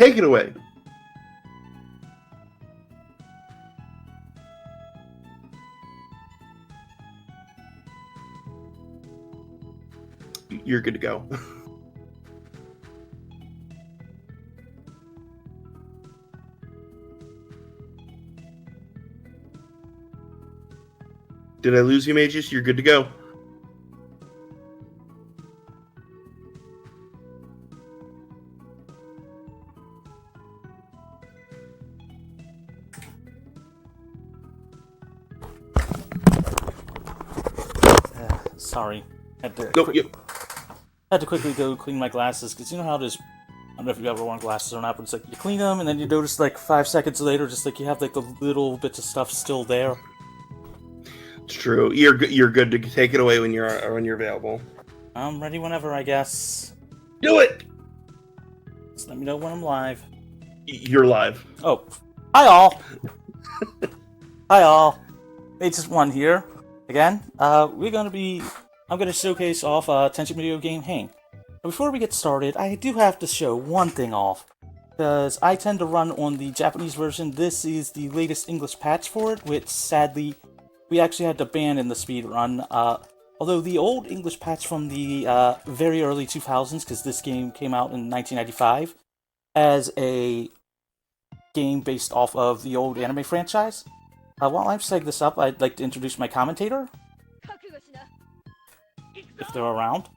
take it away. You're good to go. Did I lose you, Mageius? You're good to go. Sorry. Had to quickly go clean my glasses, because you know how it is. I don't know if you ever worn glasses or not, but it's like you clean them, and then you notice like 5 seconds later, just like you have like the little bits of stuff still there. It's true. You're good to take it away when you're available. I'm ready whenever, I guess. Do it! Just let me know when I'm live. You're live. Oh. Hi all! Hi all. It's one here. Again. I'm gonna showcase off Tenchi video game Hang. But before we get started, I do have to show one thing off. Because I tend to run on the Japanese version. This is the latest English patch for it, which sadly we actually had to ban in the speedrun. Although the old English patch from the very early 2000s, because this game came out in 1995, as a game based off of the old anime franchise. While I'm setting this up, I'd like to introduce my commentator, if they're around.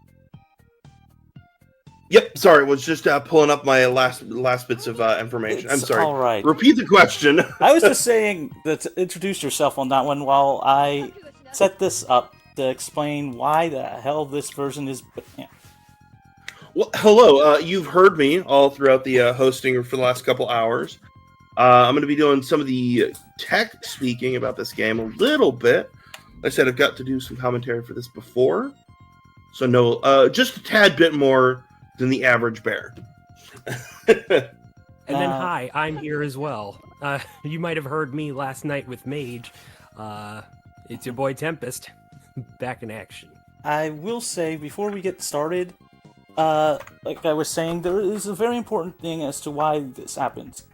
Yep, sorry, was just pulling up my last bits of information. I'm sorry. All right. Repeat the question. I was just saying that introduce yourself on that one while I set this up to explain why the hell this version is. Yeah. Well, hello. You've heard me all throughout the hosting for the last couple hours. I'm going to be doing some of the tech speaking about this game a little bit. Like I said, I've got to do some commentary for this before, so no, just a tad bit more than the average bear. And then, hi, I'm here as well. You might have heard me last night with Mage. It's your boy Tempest, back in action. I will say, before we get started, like I was saying, there is a very important thing as to why this happens.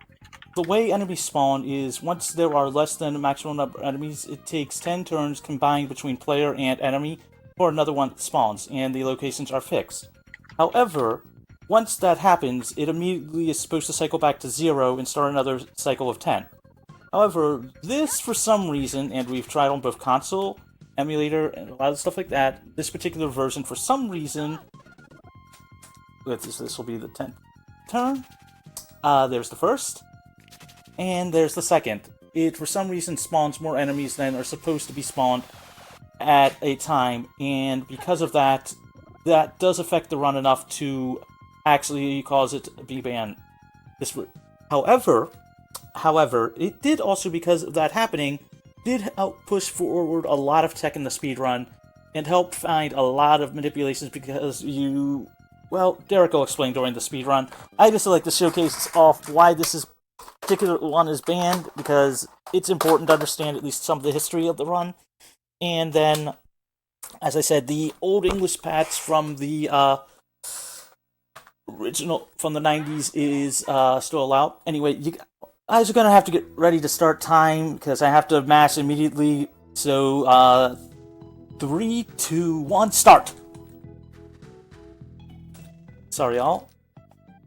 The way enemies spawn is, once there are less than a maximum number of enemies, it takes 10 turns combined between player and enemy for another one that spawns, and the locations are fixed. However, once that happens, it immediately is supposed to cycle back to 0 and start another cycle of 10. However, this, for some reason, and we've tried on both console, emulator, and a lot of stuff like that, this particular version, for some reason, this will be the 10th turn, there's the first, and there's the second. It, for some reason, spawns more enemies than are supposed to be spawned at a time, and because of that, that does affect the run enough to actually cause it to be banned. However, it did also, because of that happening, did help push forward a lot of tech in the speedrun, and help find a lot of manipulations because Derek will explain during the speedrun. I just like to showcase off why this particular one is banned, because it's important to understand at least some of the history of the run. And then, as I said, the old English patch from the original, from the 90s, is still allowed. Anyway, you guys are going to have to get ready to start time, because I have to mash immediately. So, 3, 2, 1, start! Sorry, y'all.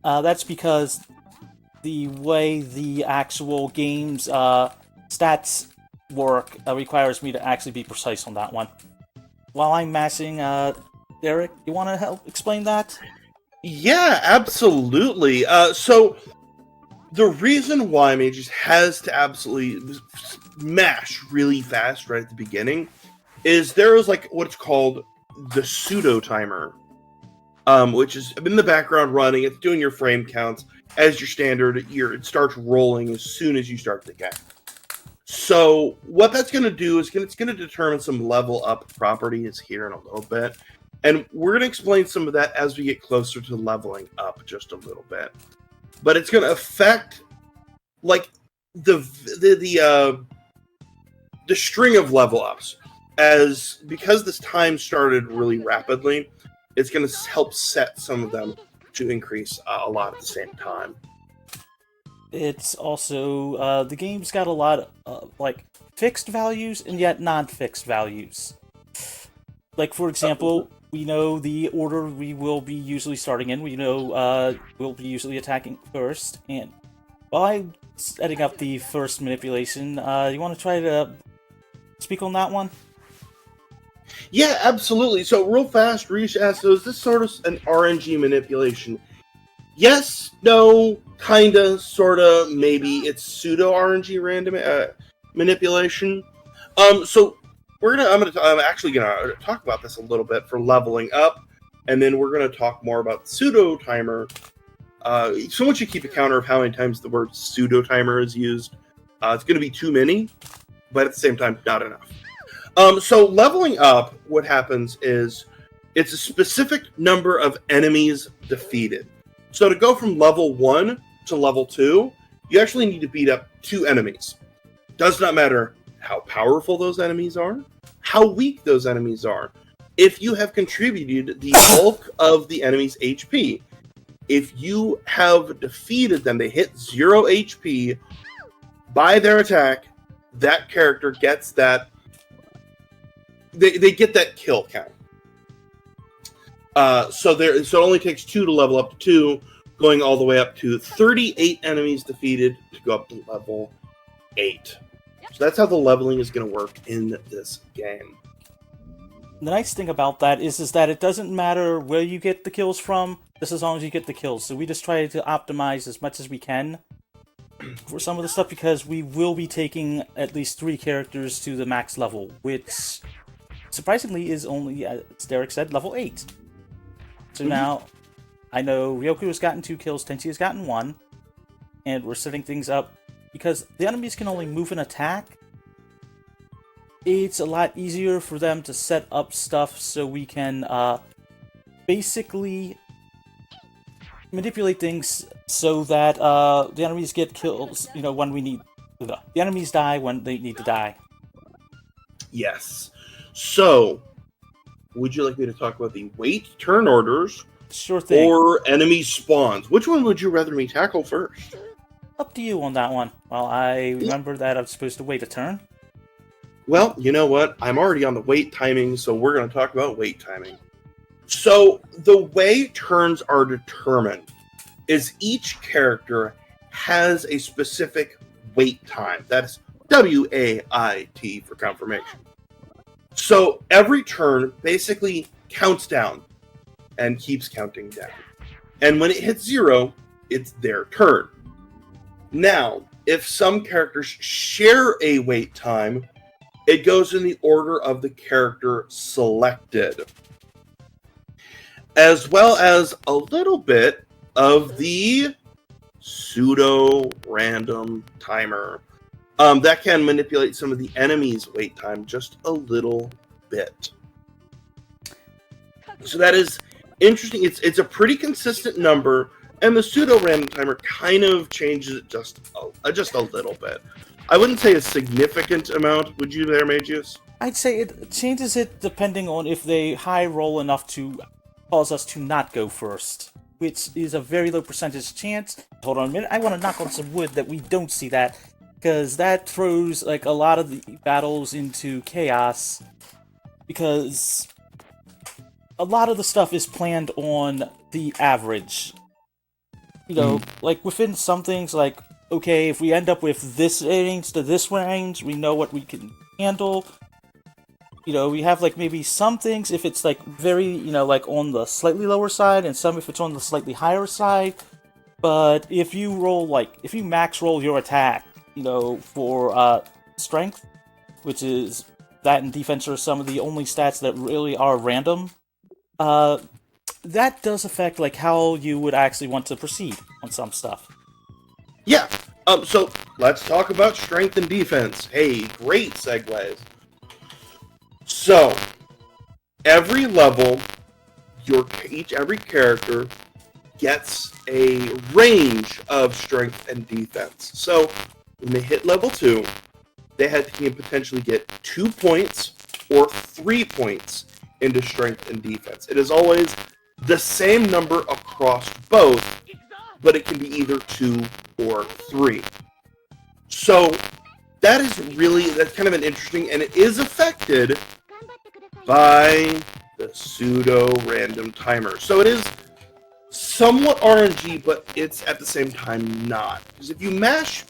That's because the way the actual game's stats work requires me to actually be precise on that one. While I'm mashing, Derek, you want to help explain that? Yeah, absolutely. So, the reason why Mageius has to absolutely mash really fast right at the beginning is there is like what's called the pseudo timer, which is in the background running. It's doing your frame counts as your standard. It starts rolling as soon as you start the game. So what that's going to do is it's going to determine some level up properties here in a little bit. And we're going to explain some of that as we get closer to leveling up just a little bit. But it's going to affect like the string of level ups, because this time started really rapidly. It's going to help set some of them to increase a lot at the same time. it's also the game's got a lot of like fixed values and yet non-fixed values. Like for example, we know the order we will be usually starting in. We know we'll be usually attacking first, and by setting up the first manipulation, you want to try to speak on that one? Yeah, absolutely. So, real fast, Rish asked, so is this sort of an RNG manipulation? Yes, no, kinda, sorta, maybe. It's pseudo RNG random manipulation. So I'm actually gonna talk about this a little bit for leveling up, and then we're gonna talk more about pseudo timer. So once you keep a counter of how many times the word pseudo timer is used, it's gonna be too many, but at the same time, not enough. So leveling up, what happens is it's a specific number of enemies defeated. So to go from level 1 to level 2, you actually need to beat up 2 enemies. Does not matter how powerful those enemies are, how weak those enemies are. If you have contributed the bulk of the enemy's HP, if you have defeated them, they hit 0 HP by their attack, that character gets that. They get that kill count. So it only takes 2 to level up to 2, going all the way up to 38 enemies defeated to go up to level 8. So that's how the leveling is going to work in this game. The nice thing about that is that it doesn't matter where you get the kills from, just as long as you get the kills. So we just try to optimize as much as we can for some of the stuff, because we will be taking at least 3 characters to the max level, which surprisingly is only, as Derek said, level 8. So now, I know Ryoku has gotten 2 kills, Tenchi has gotten 1, and we're setting things up. Because the enemies can only move and attack, it's a lot easier for them to set up stuff so we can basically manipulate things so that the enemies get kills, when we need. The enemies die when they need to die. Yes. So, would you like me to talk about the wait turn orders? Sure thing. Or enemy spawns? Which one would you rather me tackle first? Up to you on that one. Well, I remember that I'm supposed to wait a turn. Well, you know what? I'm already on the wait timing, so we're going to talk about wait timing. So, the way turns are determined is each character has a specific wait time. That's W-A-I-T for confirmation. So, every turn basically counts down and keeps counting down. And when it hits 0, it's their turn. Now, if some characters share a wait time, it goes in the order of the character selected, as well as a little bit of the pseudo-random timer. That can manipulate some of the enemy's wait time just a little bit. So that is interesting. It's a pretty consistent number. And the pseudo-random timer kind of changes it just a little bit. I wouldn't say a significant amount, would you there, Mageius? I'd say it changes it depending on if they high roll enough to cause us to not go first, which is a very low percentage chance. Hold on a minute, I want to knock on some wood that we don't see that, because that throws like a lot of the battles into chaos, because a lot of the stuff is planned on the average. Like within some things, like, okay, if we end up with this range to this range, we know what we can handle. We have, like, maybe some things if it's, like, very, like, on the slightly lower side, and some if it's on the slightly higher side. But if you max roll your attack, for, strength, which is that and defense are some of the only stats that really are random, that does affect, like, how you would actually want to proceed on some stuff. Yeah. So let's talk about strength and defense. Hey, great segues. So every level, every character gets a range of strength and defense. So when they hit level 2, they can potentially get 2 points or 3 points into strength and defense. It is always the same number across both, but it can be either 2 or 3. So that's kind of an interesting, and it is affected by the pseudo-random timer. So it is somewhat RNG, but it's at the same time not. Because if you mash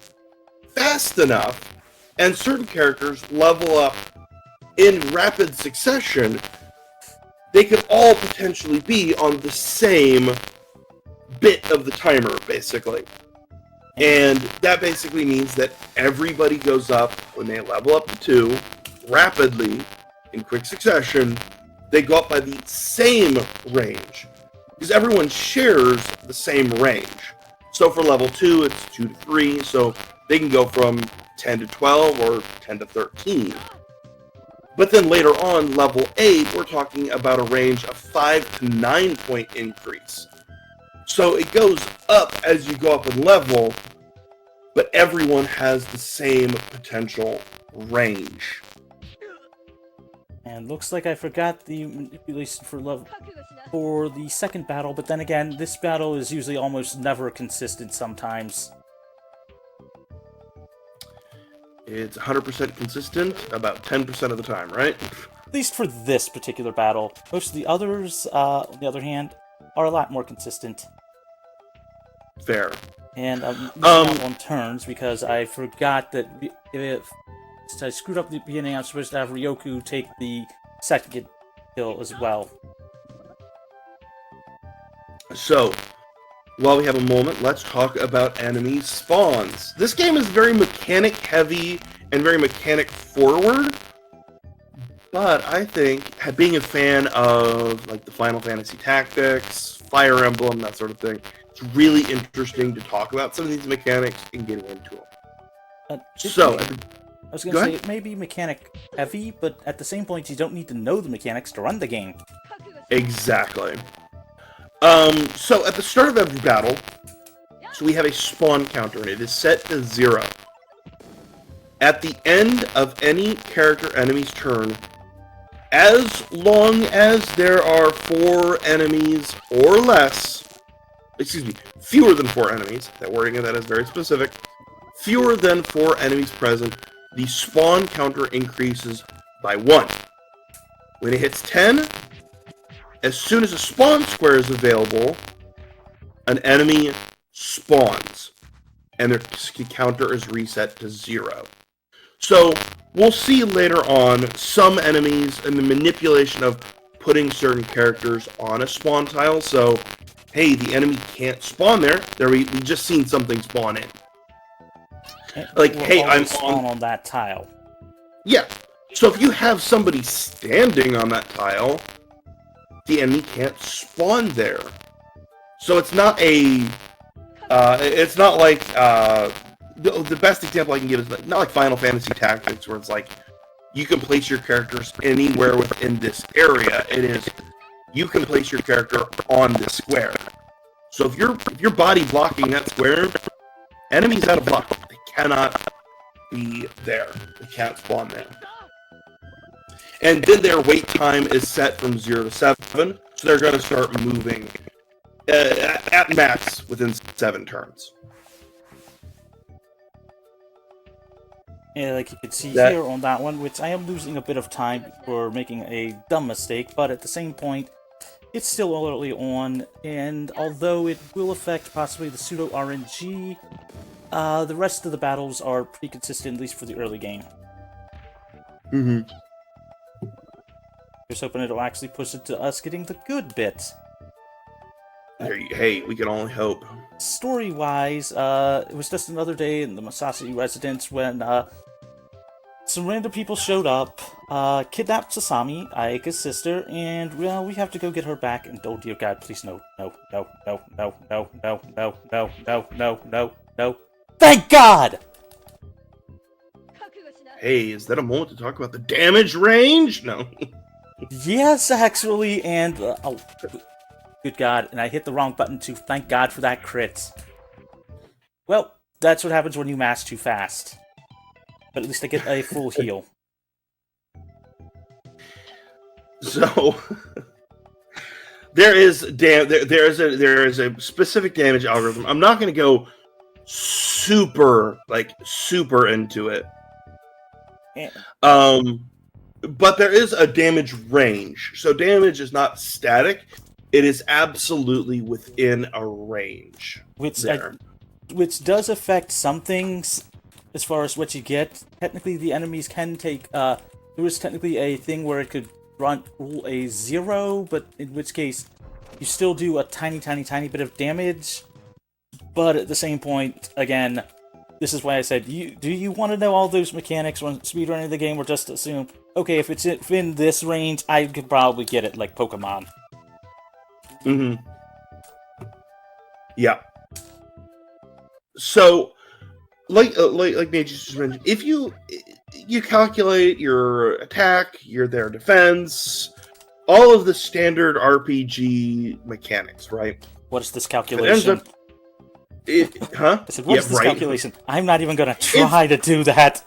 fast enough, and certain characters level up in rapid succession, they could all potentially be on the same bit of the timer, basically. And that basically means that everybody goes up when they level up to 2, rapidly, in quick succession. They go up by the same range, because everyone shares the same range. So for level 2, it's 2 to 3, so they can go from 10 to 12 or 10 to 13. But then later on, level 8, we're talking about a range of 5 to 9 point increase. So it goes up as you go up in level, but everyone has the same potential range. And looks like I forgot the manipulation for the second battle, but then again, this battle is usually almost never consistent sometimes. It's 100% consistent about 10% of the time, right? At least for this particular battle. Most of the others, on the other hand, are a lot more consistent. Fair. And I'm missing out on turns because I forgot that if I screwed up the beginning, I'm supposed to have Ryoku take the second kill as well. So, while we have a moment, let's talk about enemy spawns. This game is very mechanic heavy and very mechanic forward, but I think being a fan of like the Final Fantasy Tactics, Fire Emblem, that sort of thing, it's really interesting to talk about some of these mechanics and getting into them. I was going to say, it may be mechanic heavy, but at the same point, you don't need to know the mechanics to run the game. Exactly. So at the start of every battle, so we have a spawn counter, and it is set to 0. At the end of any character enemy's turn, as long as there are 4 enemies or less, fewer than 4 enemies, that wording of that is very specific, fewer than 4 enemies present, the spawn counter increases by 1. When it hits 10, as soon as a spawn square is available, an enemy spawns, and their counter is reset to 0. So, we'll see later on some enemies and the manipulation of putting certain characters on a spawn tile, so, hey, the enemy can't spawn there, we just seen something spawn in. Like, hey, I'm on that tile. Yeah, so if you have somebody standing on that tile, the enemy can't spawn there. So it's not a... it's not like... the best example I can give is not like Final Fantasy Tactics, where it's like, you can place your characters anywhere within this area. It is, you can place your character on this square. So if you're body blocking that square, enemies out of luck. They cannot be there. They can't spawn there. And then their wait time is set from 0 to 7, so they're going to start moving at max within 7 turns. Yeah, like you can see here on that one, which I am losing a bit of time for making a dumb mistake, but at the same point, it's still early on, and although it will affect possibly the pseudo RNG, the rest of the battles are pretty consistent, at least for the early game. Mm-hmm. Just hoping it'll actually push it to us getting the good bits. Hey, we can only hope. Story-wise, it was just another day in the Masashi residence when some random people showed up, kidnapped Sasami, Ayaka's sister, and, well, we have to go get her back, and oh dear god, please no, no, no, no, no, no, no, no, no, no, no, no, no. Thank God! Hey, is that a moment to talk about the damage range? No. Yes, actually, and, oh, good god, and I hit the wrong button too, thank god for that crit. Well, that's what happens when you mash too fast. But at least I get a full heal. So there is a specific damage algorithm. I'm not going to go super into it. Yeah. But there is a damage range. So damage is not static. It is absolutely within a range. Which does affect some things as far as what you get. Technically, the enemies can take... there was technically a thing where it could roll a 0, but in which case you still do a tiny bit of damage. But at the same point, again, this is why I said, do you want to know all those mechanics when speedrunning the game, or just assume, okay, if it's in this range, I could probably get it like Pokemon. Mm-hmm. Yeah. So, like Mageius just mentioned, if you calculate your attack, their defense, all of the standard RPG mechanics, right? What is this calculation? Huh? I said, what is this calculation? I'm not even going to try to do that.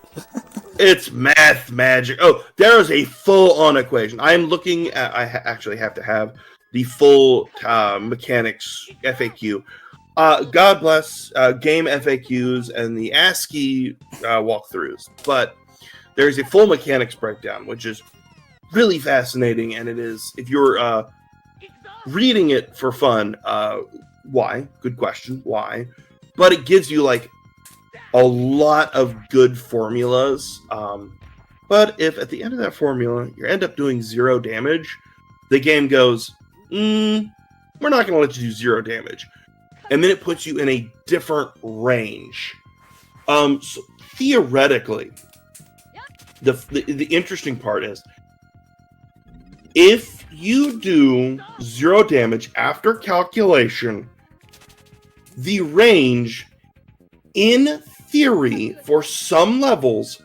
It's math magic. Oh, there is a full-on equation. I'm looking at... I actually have to have the full mechanics FAQ. God bless game FAQs and the ASCII walkthroughs. But there's a full mechanics breakdown, which is really fascinating. And it is, if you're reading it for fun, why? Good question. Why? But it gives you like a lot of good formulas. But if at the end of that formula you end up doing 0 damage, the game goes, we're not going to let you do 0 damage. And then it puts you in a different range. So theoretically, the interesting part is, if you do 0 damage after calculation, the range, in theory, for some levels,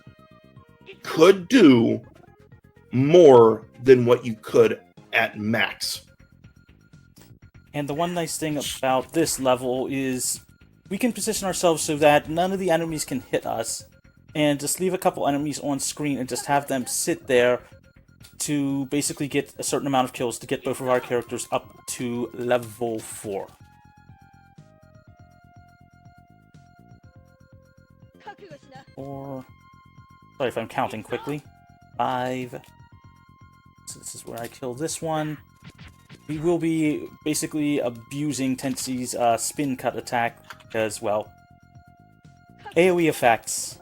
could do more than what you could at max. And the one nice thing about this level is we can position ourselves so that none of the enemies can hit us, and just leave a couple enemies on screen and just have them sit there to basically get a certain amount of kills to get both of our characters up to level 4. Or, sorry if I'm counting quickly. 5. So this is where I kill this one. We will be basically abusing Tenchi's spin cut attack because, well, AoE effects.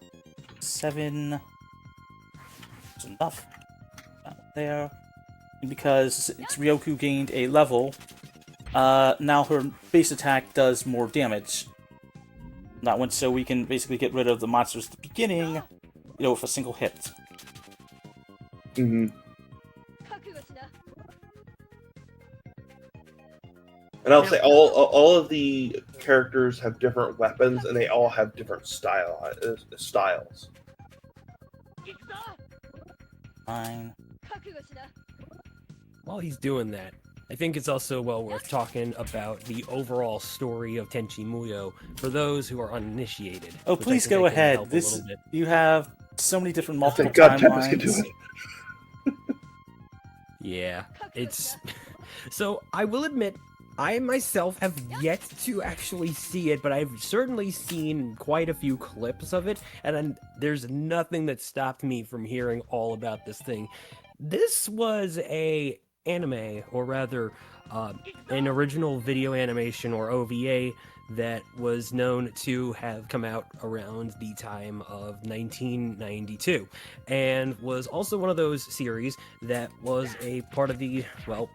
7. That's enough. There. And because it's Ryoku gained a level, now her base attack does more damage. That one, so we can basically get rid of the monsters at the beginning, with a single hit. Mm-hmm. And I'll say all of the characters have different weapons, and they all have different styles. Fine. While he's doing that, I think it's also well worth talking about the overall story of Tenchi Muyo for those who are uninitiated. Oh, please go ahead. You have so many different multiple timelines. Yeah, it's... So, I will admit, I myself have yet to actually see it, but I've certainly seen quite a few clips of it, and there's nothing that stopped me from hearing all about this thing. This was a anime, or rather, an original video animation, or OVA, that was known to have come out around the time of 1992, and was also one of those series that was a part of the, well,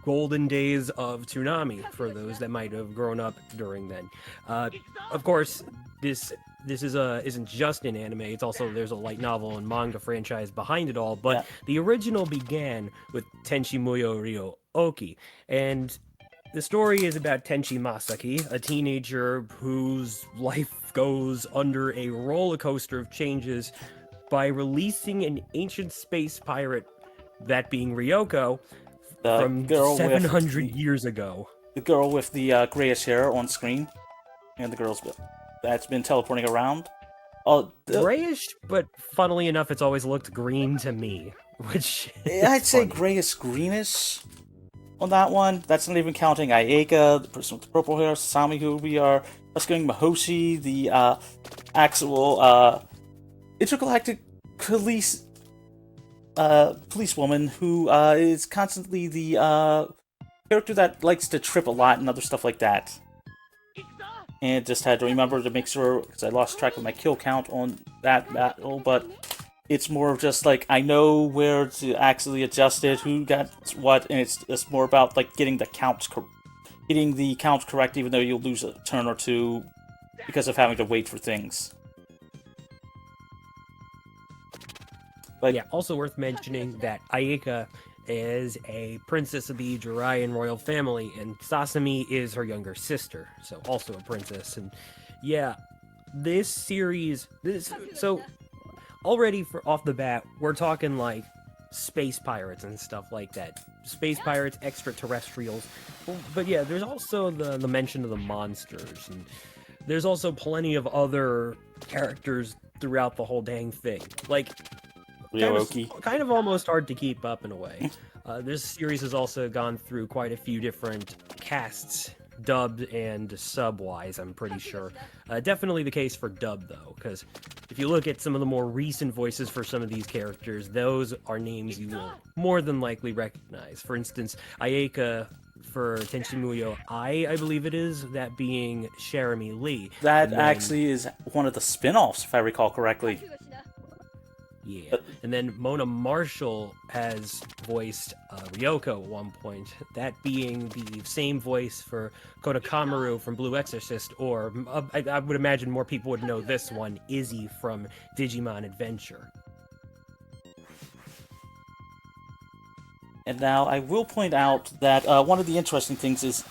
golden days of Toonami, for those that might have grown up during then. Of course, this isn't just an anime, it's also, there's a light novel and manga franchise behind it all, but the original began with Tenchi Muyo Ryo Oki, and the story is about Tenchi Masaki, a teenager whose life goes under a roller coaster of changes by releasing an ancient space pirate, that being Ryoko, from 700 years ago. The girl with the grayish hair on screen, and the girl's that's been teleporting around. Grayish, but funnily enough, it's always looked green to me, which I'd say grayish greenish on that one. That's not even counting Ayeka, the person with the purple hair, Sami, who we are rescuing Mahoshi, the actual intergalactic policewoman who is constantly the character that likes to trip a lot and other stuff like that. And just had to remember to make sure, because I lost track of my kill count on that battle, but it's more of just like, I know where to actually adjust it, who got what, and it's just more about like getting the counts correct, even though you'll lose a turn or two because of having to wait for things. But yeah, also worth mentioning that Ayeka is a princess of the Jiraiyan royal family, and Sasami is her younger sister, so also a princess. And yeah, this series, so already off the bat, we're talking like space pirates and stuff like that. Space pirates, extraterrestrials. But yeah, there's also the mention of the monsters, and there's also plenty of other characters throughout the whole dang thing. Like, kind of almost hard to keep up in a way. This series has also gone through quite a few different casts, dubbed and sub-wise, I'm pretty sure. Definitely the case for dub, though, because if you look at some of the more recent voices for some of these characters, those are names you will more than likely recognize. For instance, Ayeka for Tenchi Muyo, I believe it is, that being Jeremy Lee. That actually is one of the spin-offs, if I recall correctly. Yeah, and then Mona Marshall has voiced Ryoko at one point, that being the same voice for Kodakamaru from Blue Exorcist, or I would imagine more people would know this one, Izzy from Digimon Adventure. And now I will point out that one of the interesting things is,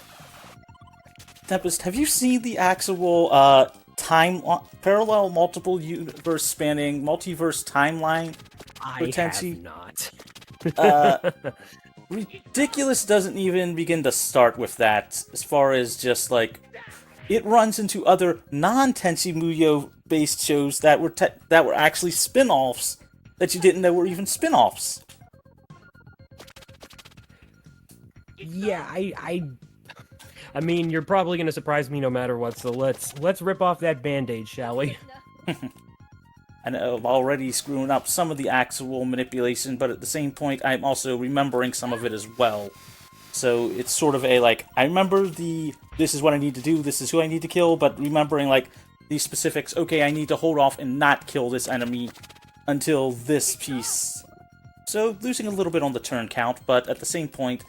Tempest, have you seen the actual parallel multiple universe spanning multiverse timeline for Tenchi? I have not. Ridiculous doesn't even begin to start with that, as far as just like it runs into other non-Tenchi Muyo based shows that were actually spin-offs that you didn't know were even spin-offs. Yeah, I mean, you're probably gonna surprise me no matter what, so let's rip off that band-aid, shall we? I know I'm already screwing up some of the actual manipulation, but at the same point, I'm also remembering some of it as well. So it's sort of a, like, I remember this is what I need to do, this is who I need to kill, but remembering, like, these specifics, okay, I need to hold off and not kill this enemy until this piece. So losing a little bit on the turn count, but at the same point,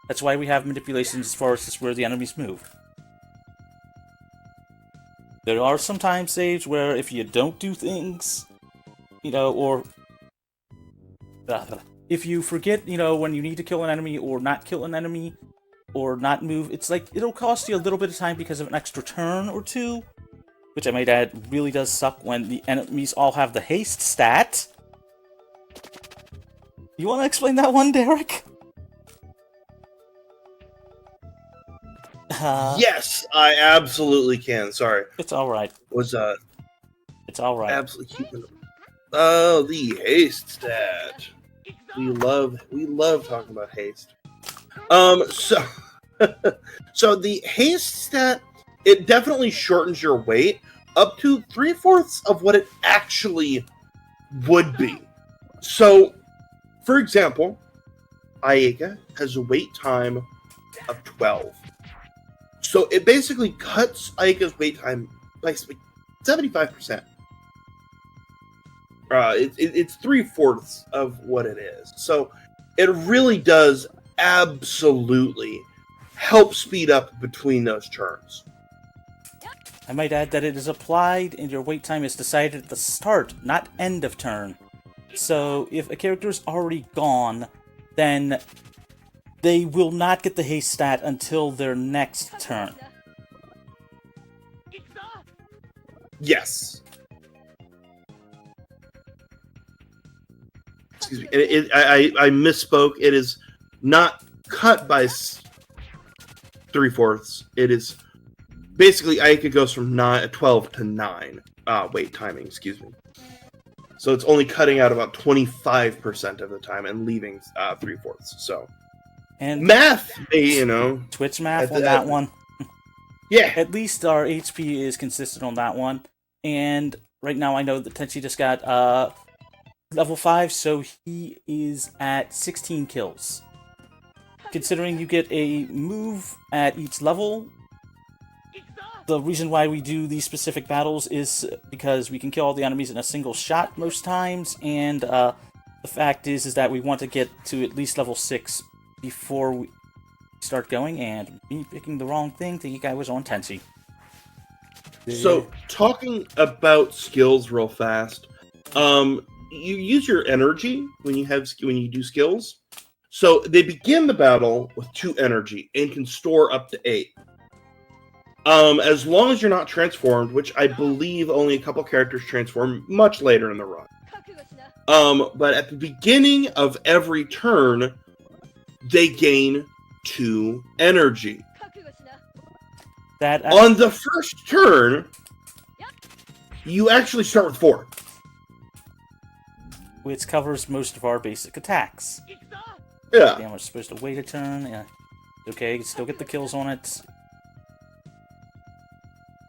that's why we have manipulations as far as just where the enemies move. There are sometimes saves where if you don't do things, or if you forget, when you need to kill an enemy or not kill an enemy or not move, it's like it'll cost you a little bit of time because of an extra turn or two, which I might add really does suck when the enemies all have the haste stat. You want to explain that one, Derek? Yes, I absolutely can. Sorry. It's alright. It's alright. Absolutely keeping. Oh, the haste stat. We love talking about haste. So so the haste stat, it definitely shortens your wait up to 3/4 of what it actually would be. So, for example, Ayeka has a wait time of 12. So it basically cuts Ayeka's wait time by 75%. It's 3/4 of what it is. So it really does absolutely help speed up between those turns. I might add that it is applied and your wait time is decided at the start, not end of turn. So if a character is already gone, then they will not get the haste stat until their next turn. Yes. Excuse me. I misspoke. It is not cut by 3/4. It is basically Ayeka goes from 12 to 9. Wait, timing. Excuse me. So it's only cutting out about 25% of the time and leaving 3/4. So. And math, Twitch math on that one. Yeah. At least our HP is consistent on that one. And right now I know that Tenchi just got level 5, so he is at 16 kills. Considering you get a move at each level, the reason why we do these specific battles is because we can kill all the enemies in a single shot most times, and the fact is that we want to get to at least level 6 before we start going, and me picking the wrong thing, thinking I was on Tenchi. So, talking about skills real fast, you use your energy when you do skills. So they begin the battle with 2 energy and can store up to 8. As long as you're not transformed, which I believe only a couple characters transform much later in the run. But at the beginning of every turn, they gain 2 energy. On the first turn, you actually start with 4. Which covers most of our basic attacks. Yeah. Damn, we're supposed to wait a turn. Yeah. Okay, you can still get the kills on it.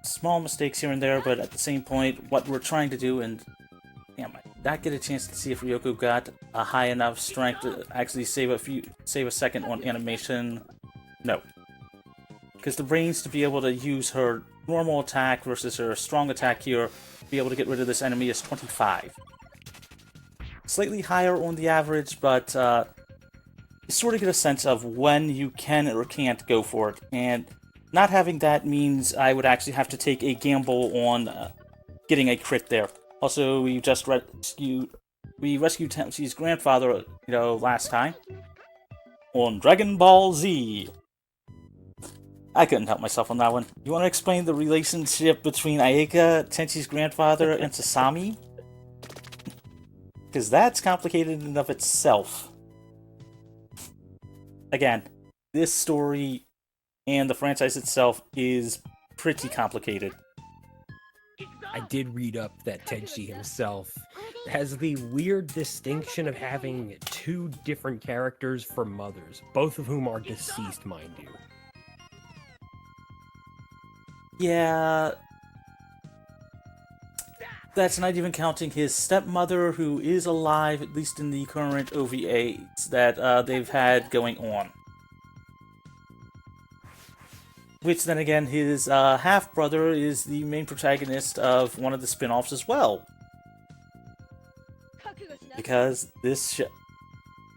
Small mistakes here and there, but at the same point, what we're trying to do, and damn, I did not get a chance to see if Ryoko got a high enough strength to actually save a second on animation. No. Because the brains to be able to use her normal attack versus her strong attack here, be able to get rid of this enemy is 25. Slightly higher on the average, but you sort of get a sense of when you can or can't go for it, and not having that means I would actually have to take a gamble on getting a crit there. Also, we rescued Tenchi's grandfather, last time on Dragon Ball Z. I couldn't help myself on that one. You want to explain the relationship between Ayeka, Tenchi's grandfather, and Sasami? Because that's complicated in and of itself. Again, this story and the franchise itself is pretty complicated. I did read up that Tenchi himself has the weird distinction of having 2 different characters for mothers, both of whom are deceased, mind you. Yeah, that's not even counting his stepmother, who is alive, at least in the current OVAs that they've had going on. Which, then again, his half-brother is the main protagonist of one of the spin-offs as well. Because this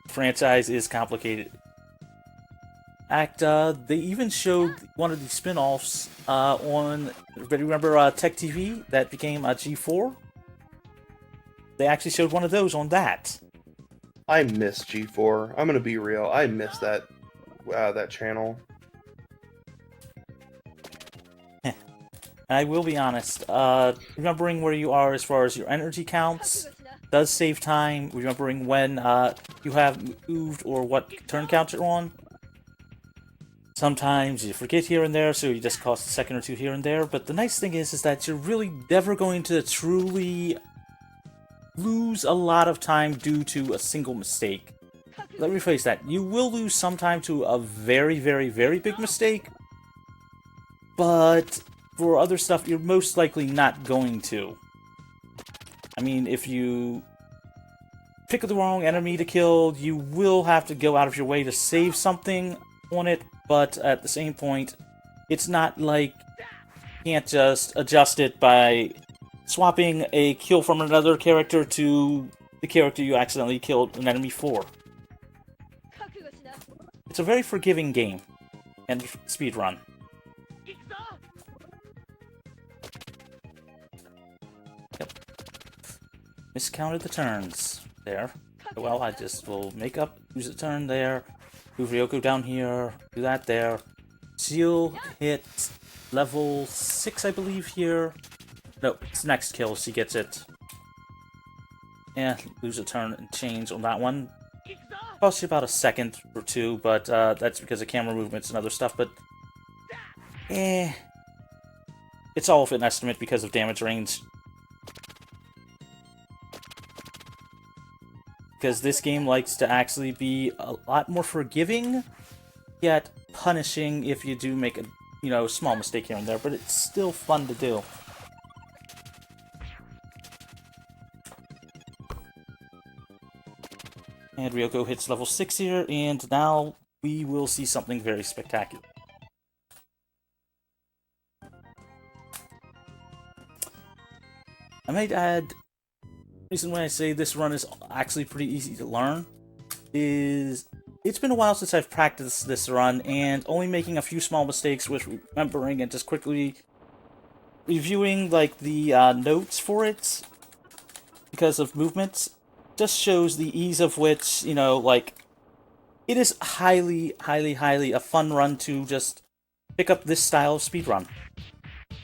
franchise is complicated. They even showed one of the spin-offs on, remember Tech TV that became G4? They actually showed one of those on that. I miss G4. I'm gonna be real. I miss that channel. I will be honest, remembering where you are as far as your energy counts does save time. Remembering when you have moved or what turn count you're on. Sometimes you forget here and there, so you just cost a second or 2 here and there. But the nice thing is that you're really never going to truly lose a lot of time due to a single mistake. Let me rephrase that. You will lose some time to a very, very, very big mistake, but for other stuff, you're most likely not going to. I mean, if you pick the wrong enemy to kill, you will have to go out of your way to save something on it, but at the same point, it's not like you can't just adjust it by swapping a kill from another character to the character you accidentally killed an enemy for. It's a very forgiving game and speedrun. Yep. Miscounted the turns there. Well, I just will make up, use a turn there, move Ryoko down here, do that there. She'll hit level 6, I believe, here. No, it's next kill, she gets it. Yeah, lose a turn and change on that one. Costs you about a second or 2, but that's because of camera movements and other stuff, but it's all of an estimate because of damage range. Because this game likes to actually be a lot more forgiving, yet punishing if you do make a you know, small mistake here and there, but it's still fun to do. And Ryoko hits level 6 here, and now we will see something very spectacular. I might add, the reason why I say this run is actually pretty easy to learn is it's been a while since I've practiced this run, and only making a few small mistakes with remembering and just quickly reviewing like the notes for it because of movements just shows the ease of which, you know, like, it is highly a fun run to just pick up this style of speedrun,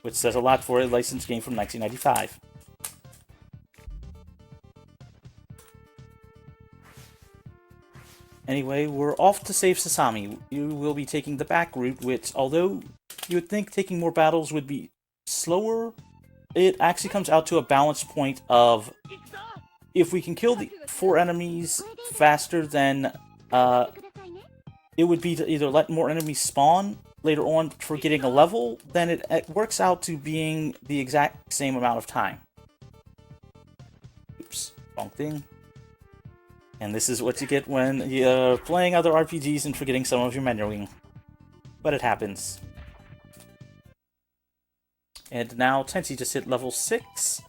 which says a lot for a licensed game from 1995. Anyway, we're off to save Sasami. You will be taking the back route, which, although you would think taking more battles would be slower, it actually comes out to a balance point of if we can kill the 4 enemies faster, then it would be to either let more enemies spawn later on for getting a level, then it works out to being the exact same amount of time. Oops, wrong thing. And this is what you get when you're playing other RPGs and forgetting some of your menuing. But it happens. And now Tenchi just hit level 6.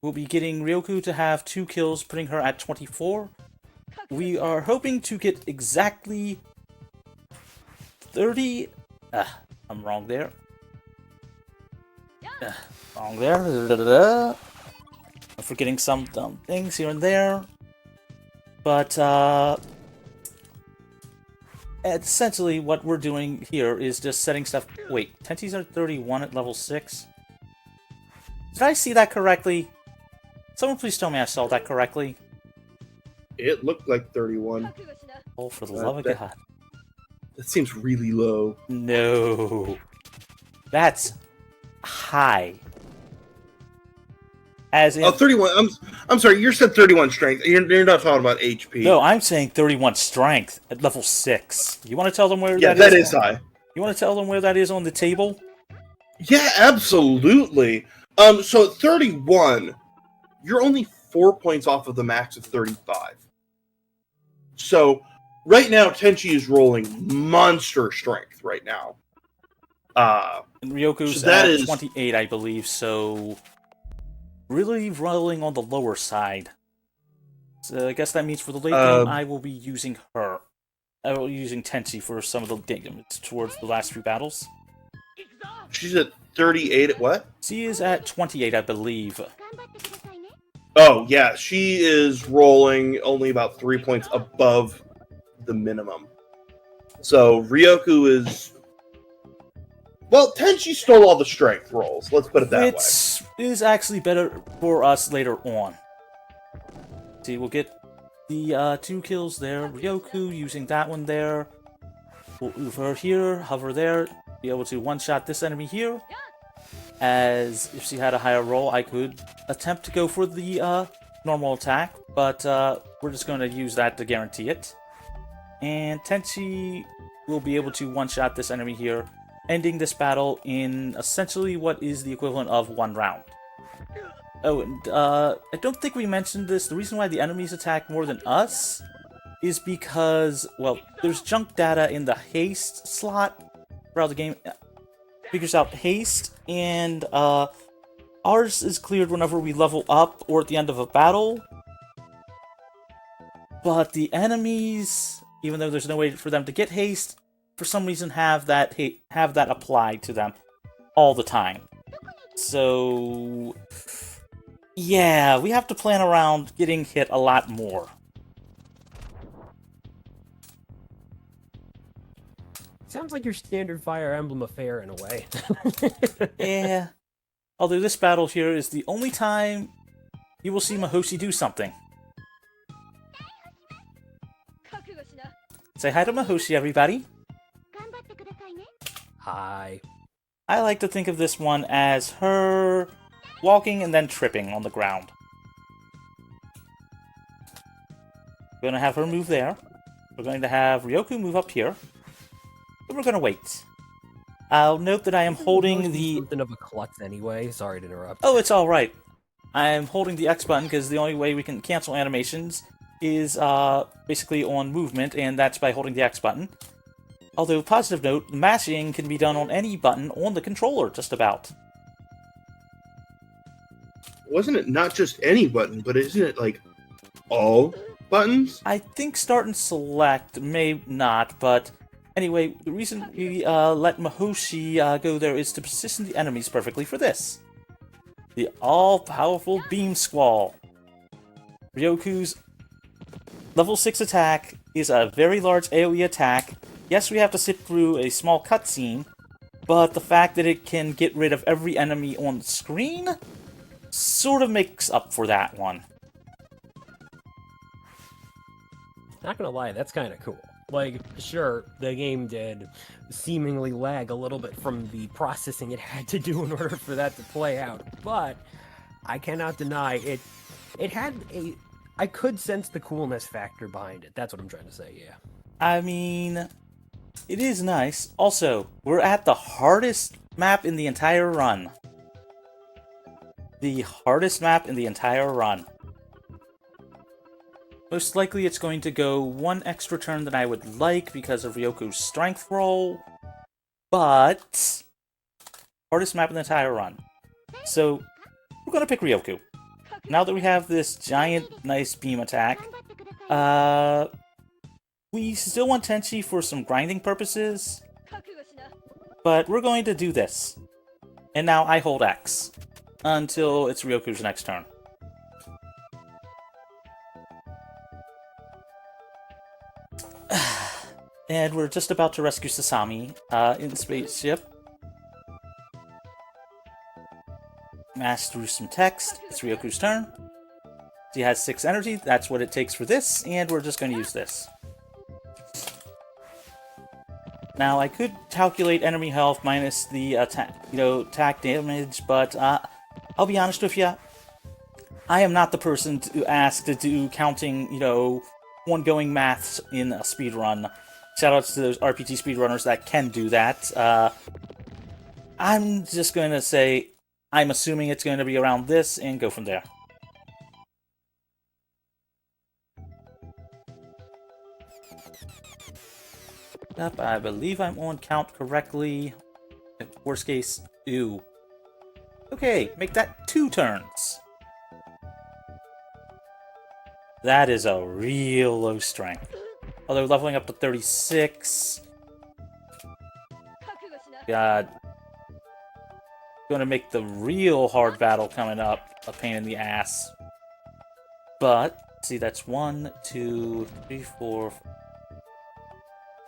We'll be getting Ryoko to have 2 kills, putting her at 24. We are hoping to get exactly 30... I'm wrong there. Wrong there. I'm forgetting some dumb things here and there. But, essentially what we're doing here is just setting stuff... Wait, Tenchi's are 31 at level 6? Did I see that correctly? Someone please tell me I saw that correctly. It looked like 31. Oh, for the love of God. That seems really low. No. That's high. As in... Oh, 31. I'm sorry, you said 31 strength. You're not talking about HP. No, I'm saying 31 strength at level 6. You want to tell them where yeah, that is? That is high. You want to tell them where that is on the table? Yeah, absolutely. So at 31, you're only 4 points off of the max of 35. So right now, Tenchi is rolling monster strength right now. And Ryoku's so at 28, I believe, so really rolling on the lower side. So I guess that means for the late game, I will be using her. I will be using Tenchi for some of the damage towards the last few battles. She's at 38 at what? She is at 28, I believe. Oh, yeah, she is rolling only about 3 points above the minimum. So Ryoku is... Well, Tenchi stole all the strength rolls, let's put it that way. Which is actually better for us later on. See, we'll get the 2 kills there. Ryoku using that one there. We'll move her here, hover there, be able to one-shot this enemy here. As if she had a higher roll, I could attempt to go for the normal attack, but we're just going to use that to guarantee it. And Tenchi will be able to one-shot this enemy here, ending this battle in essentially what is the equivalent of 1 round. Oh, and I don't think we mentioned this. The reason why the enemies attack more than us is because, well, there's junk data in the haste slot throughout the game. Figures out haste, and ours is cleared whenever we level up or at the end of a battle. But the enemies, even though there's no way for them to get haste, for some reason have that applied to them all the time. So yeah, we have to plan around getting hit a lot more. Sounds like your standard Fire Emblem affair in a way. Yeah. Although this battle here is the only time you will see Mahoshi do something. Say hi to Mahoshi, everybody. Hi. I like to think of this one as her walking and then tripping on the ground. We're going to have her move there. We're going to have Ryoku move up here. And we're going to wait. I'll note that I am holding the... Something of a klutz anyway. Sorry to interrupt. Oh, it's alright. I am holding the X button because the only way we can cancel animations is basically on movement, and that's by holding the X button. Although, positive note, mashing can be done on any button on the controller, just about. Wasn't it not just any button, but isn't it like all buttons? I think start and select may not, but anyway, the reason we let Mahoshi go there is to position the enemies perfectly for this. The all-powerful Beam Squall. Ryoku's level 6 attack is a very large AoE attack. Yes, we have to sit through a small cutscene, but the fact that it can get rid of every enemy on the screen sort of makes up for that one. Not gonna lie, that's kind of cool. Like, sure, the game did seemingly lag a little bit from the processing it had to do in order for that to play out, but I cannot deny it. It had a... I could sense the coolness factor behind it. That's what I'm trying to say, yeah. I mean, it is nice. Also, we're at the hardest map in the entire run. The hardest map in the entire run. Most likely it's going to go one extra turn than I would like because of Ryoku's strength roll, but hardest map in the entire run. So, we're going to pick Ryoku. Now that we have this giant, nice beam attack, we still want Tenchi for some grinding purposes, but we're going to do this. And now I hold X until it's Ryoku's next turn. And we're just about to rescue Sasami in the spaceship. Mash through some text. It's Ryoku's turn. She has 6 energy. That's what it takes for this, and we're just going to use this. Now, I could calculate enemy health minus the attack damage, but I'll be honest with you. I am not the person to ask to do counting, ongoing maths in a speedrun. Shoutouts to those RPG speedrunners that can do that. I'm just going to say, I'm assuming it's going to be around this, and go from there. Yep, I believe I'm on count correctly. Worst case, ew. Okay, make that 2 turns. That is a real low strength. Although leveling up to 36... God. Gonna make the real hard battle coming up a pain in the ass. But, see, that's 1, 2, 3, 4...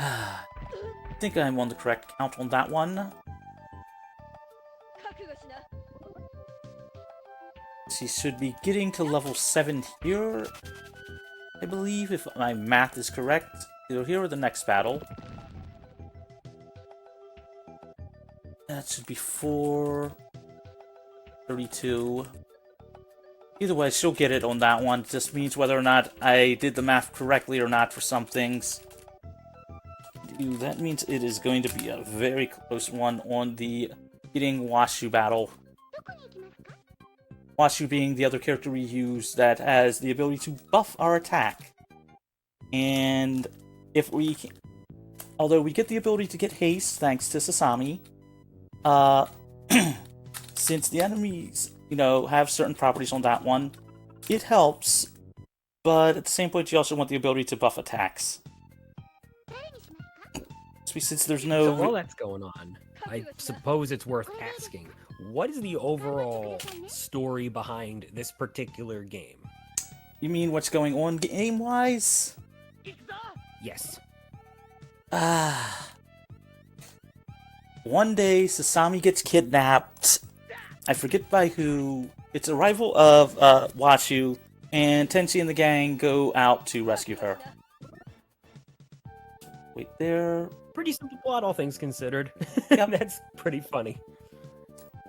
I think I'm on the correct count on that one. She should be getting to level 7 here, I believe, if my math is correct. Either here or the next battle. That should be 4... 32... Either way, she'll get it on that one. It just means whether or not I did the math correctly or not for some things. That means it is going to be a very close one on the getting Washu battle. Washu being the other character we use that has the ability to buff our attack. And if we... Although we get the ability to get haste thanks to Sasami, since the enemies, have certain properties on that one, it helps, but at the same point you also want the ability to buff attacks. Since there's no... So while that's going on, I suppose it's worth asking, what is the overall story behind this particular game? You mean what's going on game-wise? Yes. One day, Sasami gets kidnapped. I forget by who. It's a rival of Washu, and Tenchi and the gang go out to rescue her. Wait there. Pretty simple plot, all things considered. Yep. That's pretty funny.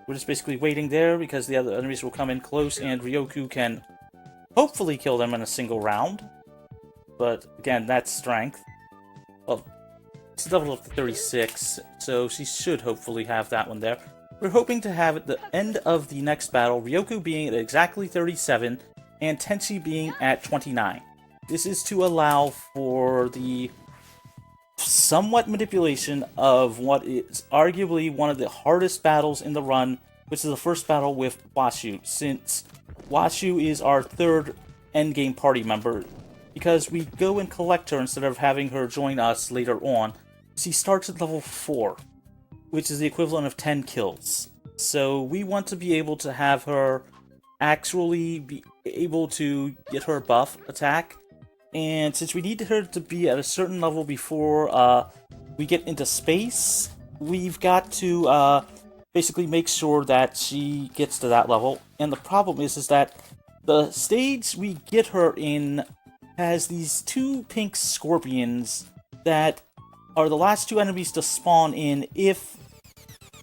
We're just basically waiting there because the other enemies will come in close, and Ryoku can hopefully kill them in a single round. But again, that's strength. Well, She's leveled up to 36, so she should hopefully have that one there. We're hoping to have at the end of the next battle, Ryoku being at exactly 37, and Tenchi being at 29. This is to allow for the somewhat manipulation of what is arguably one of the hardest battles in the run, which is the first battle with Washu, since Washu is our third endgame party member. Because we go and collect her instead of having her join us later on, she starts at level 4, which is the equivalent of 10 kills. So we want to be able to have her actually be able to get her buff attack. And since we need her to be at a certain level before we get into space, we've got to basically make sure that she gets to that level. And the problem is that the stage we get her in has these 2 pink scorpions that are the last 2 enemies to spawn in if,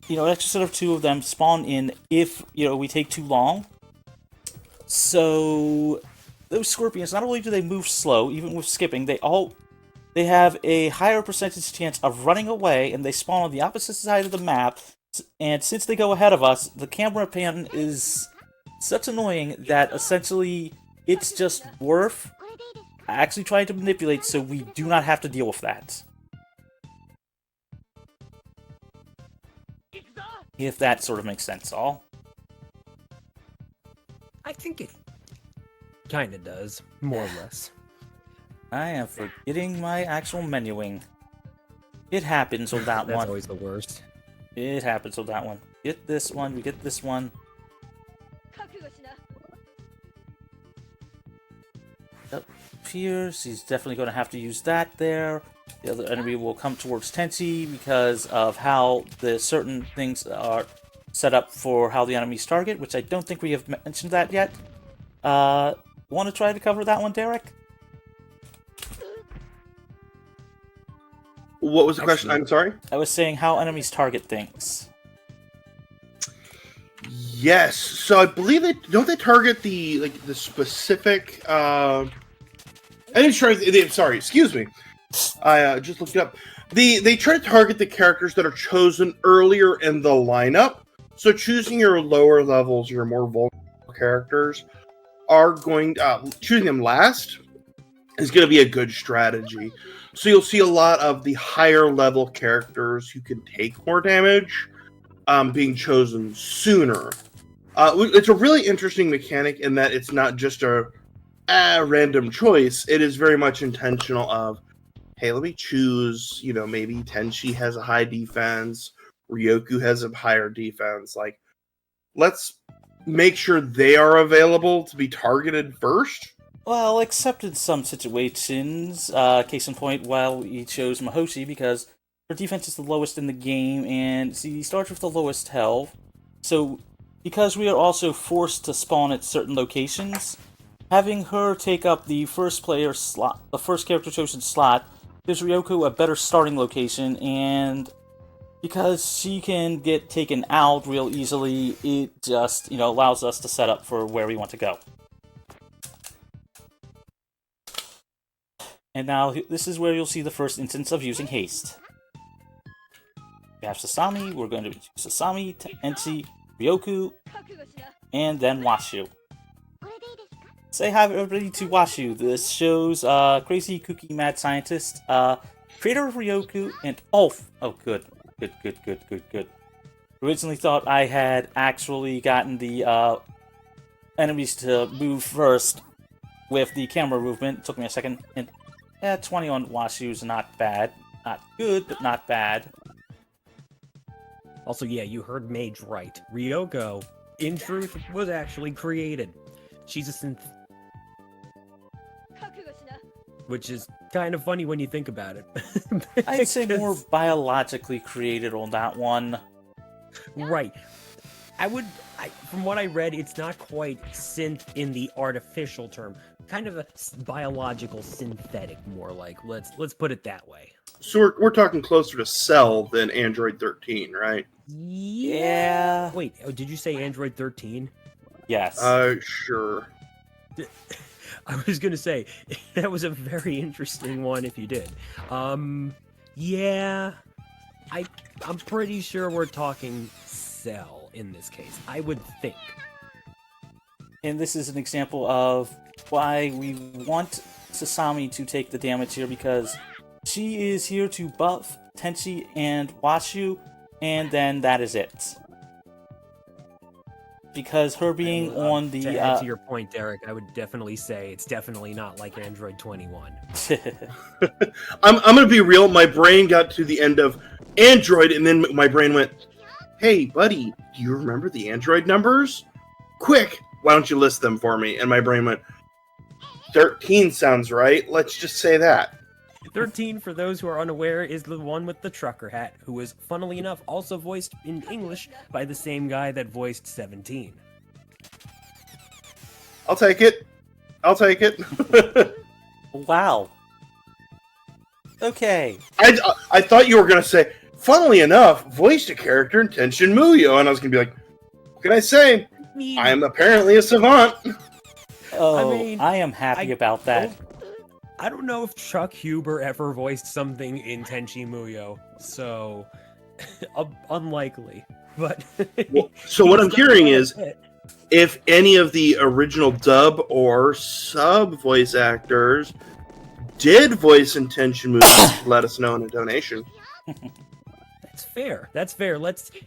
an extra set of 2 of them spawn in if, we take too long. So those scorpions, not only do they move slow, even with skipping, they have a higher percentage chance of running away, and they spawn on the opposite side of the map. And since they go ahead of us, the camera pan is such annoying that essentially it's just worth actually trying to manipulate so we do not have to deal with that. If that sort of makes sense, all. I think it kind of does, more or less. I am forgetting my actual menuing. It happens with that one. That's always the worst. It happens with that one. Get this one, we get this one. Up here, she's definitely going to have to use that there. The other enemy will come towards Tenchi because of how the certain things are set up for how the enemies target, which I don't think we have mentioned that yet. Want to try to cover that one, Derek? What was the question? I'm sorry? I was saying how enemies target things. Yes. So I believe don't they target the specific sorry, excuse me. I just looked it up. They try to target the characters that are chosen earlier in the lineup. So choosing your lower levels, your more vulnerable characters, are going choosing them last is going to be a good strategy. So you'll see a lot of the higher level characters who can take more damage being chosen sooner. It's a really interesting mechanic in that it's not just a random choice. It is very much intentional of, hey, let me choose, maybe Tenchi has a high defense, Ryoku has a higher defense. Like, let's make sure they are available to be targeted first. Well, except in some situations. Case in point, we chose Mahoshi because her defense is the lowest in the game, and she starts with the lowest health. So, because we are also forced to spawn at certain locations, having her take up the first player slot, the first character chosen slot, gives Ryoku a better starting location, and because she can get taken out real easily, it just, allows us to set up for where we want to go. And now, this is where you'll see the first instance of using haste. We have Sasami, we're going to use Sasami, Tenchi, Ryoku, and then Washu. Say hi everybody to Washu. This shows crazy kooky mad scientist, creator of Ryoku, and good. Originally thought I had actually gotten the enemies to move first with the camera movement. It took me a second, and 20 on Washu is not bad. Not good, but not bad. Also, yeah, you heard Mage right. Ryoko, in truth, was actually created. She's a synth. Which is kind of funny when you think about it. I'd say more biologically created on that one. Right. From what I read, it's not quite synth in the artificial term. Kind of a biological synthetic, more like. Let's put it that way. So we're talking closer to Cell than Android 13, right? Yeah. Wait, did you say Android 13? Yes. Sure. I was gonna say that was a very interesting one if you did. Yeah, I'm pretty sure we're talking Cell in this case. I would think. And this is an example of why we want Sasami to take the damage here, because she is here to buff Tenchi and Washu, and then that is it. Because her being on the... To add to your point, Derek, I would definitely say it's definitely not like Android 21. I'm gonna be real. My brain got to the end of Android, and then my brain went, "Hey, buddy, do you remember the Android numbers? Quick, why don't you list them for me?" And my brain went, 13 sounds right. Let's just say that. 13, for those who are unaware, is the one with the trucker hat, who was, funnily enough, also voiced in English by the same guy that voiced 17. I'll take it. I'll take it. Wow. Okay. I thought you were gonna say, funnily enough, voiced a character in Tenchi Muyo, and I was gonna be like, what can I say? I am apparently a savant. Oh, I mean, I am happy about that. I don't know if Chuck Huber ever voiced something in Tenchi Muyo, so unlikely. But Well, so what I'm hearing is, it. if any of the original dub or sub voice actors did voice in Tenchi Muyo, let us know in a donation. That's fair. That's fair.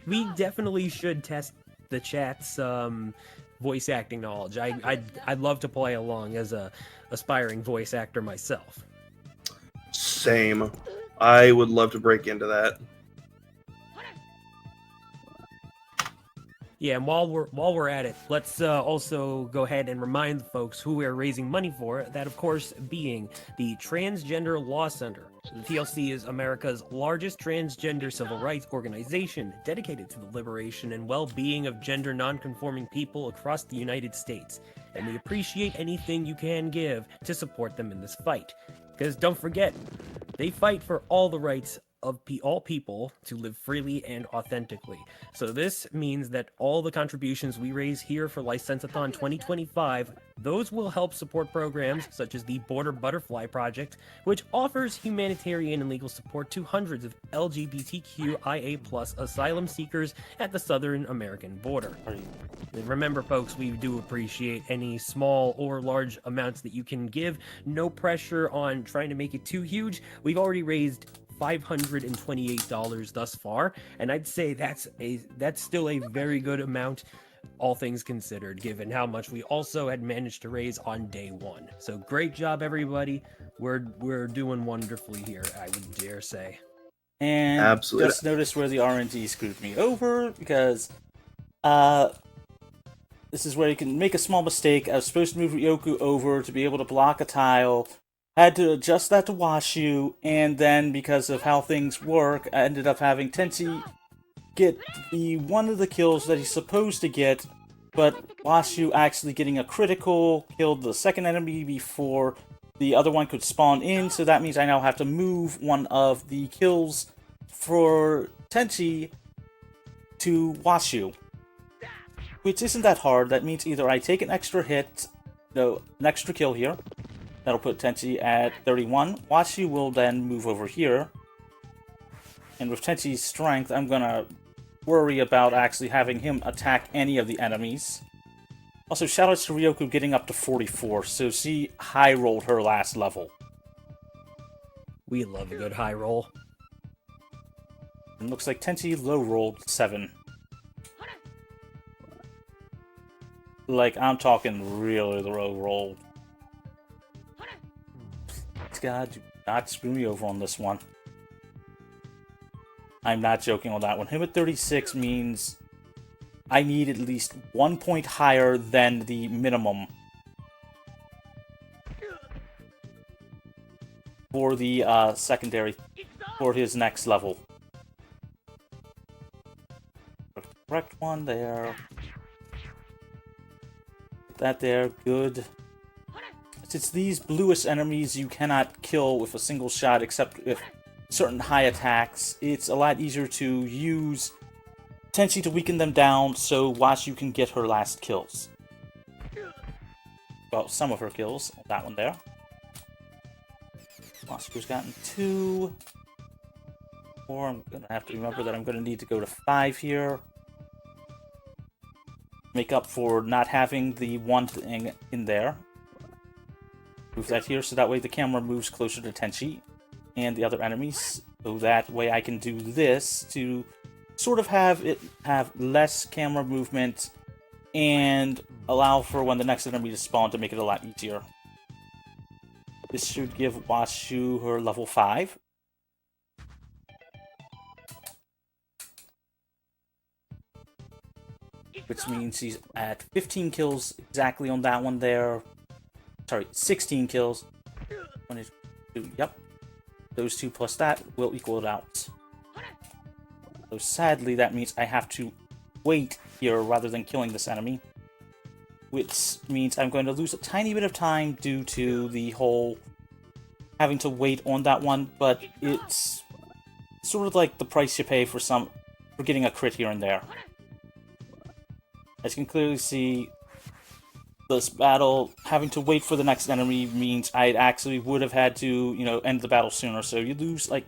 We definitely should test the chat's voice acting knowledge. I'd love to play along as a aspiring voice actor myself. Same. I would love to break into that. Yeah, and while we're at it, let's also go ahead and remind the folks who we're raising money for. That, of course, being the Transgender Law Center. The TLC is America's largest transgender civil rights organization dedicated to the liberation and well-being of gender non-conforming people across the United States. And we appreciate anything you can give to support them in this fight. Because don't forget, they fight for all the rights of all people to live freely and authentically. So this means that all the contributions we raise here for License-a-thon 2025, those will help support programs such as the Border Butterfly Project, which offers humanitarian and legal support to hundreds of LGBTQIA+ asylum seekers at the southern American border. And remember, folks, we do appreciate any small or large amounts that you can give. No pressure on trying to make it too huge. We've already raised $528 thus far, and I'd say that's still a very good amount, all things considered, given how much we also had managed to raise on day one. So great job, everybody. We're doing wonderfully here, I would dare say. And Absolutely. just notice where the RNG screwed me over, because this is where you can make a small mistake. I was supposed to move Ryoku over to be able to block a tile. Had to adjust that to Washu, and then because of how things work, I ended up having Tenchi get one of the kills that he's supposed to get, but Washu actually getting a critical, killed the second enemy before the other one could spawn in, so that means I now have to move one of the kills for Tenchi to Washu. Which isn't that hard. That means either I take an extra hit, no, an extra kill here. That'll put Tenchi at 31. Washu will then move over here. And with Tenchi's strength, I'm gonna worry about actually having him attack any of the enemies. Also, shoutouts to Ryoku getting up to 44, so she high-rolled her last level. We love a good high roll. And looks like Tenchi low-rolled 7. Like, I'm talking really low-rolled. God, do not screw me over on this one. I'm not joking on that one. Him at 36 means I need at least 1 point higher than the minimum for the secondary, for his next level. Correct one there. Put that there, good. It's these bluish enemies you cannot kill with a single shot except with certain high attacks. It's a lot easier to use Tenchi to weaken them down so Washu can get her last kills. Well, some of her kills. That one there. Washu's gotten 2. 4. I'm gonna have to remember that I'm gonna need to go to 5 here. Make up for not having the one thing in there. Move that here so that way the camera moves closer to Tenchi and the other enemies. So that way I can do this to sort of have it have less camera movement and allow for when the next enemy to spawn to make it a lot easier. This should give Washu her level 5. Which means she's at 15 kills exactly on that one there. Sorry, 16 kills. 22, yep. Those two plus that will equal it out. So sadly, that means I have to wait here rather than killing this enemy. Which means I'm going to lose a tiny bit of time due to the whole having to wait on that one, but it's sort of like the price you pay for getting a crit here and there. As you can clearly see, this battle, having to wait for the next enemy means I actually would have had to, end the battle sooner. So you lose, like,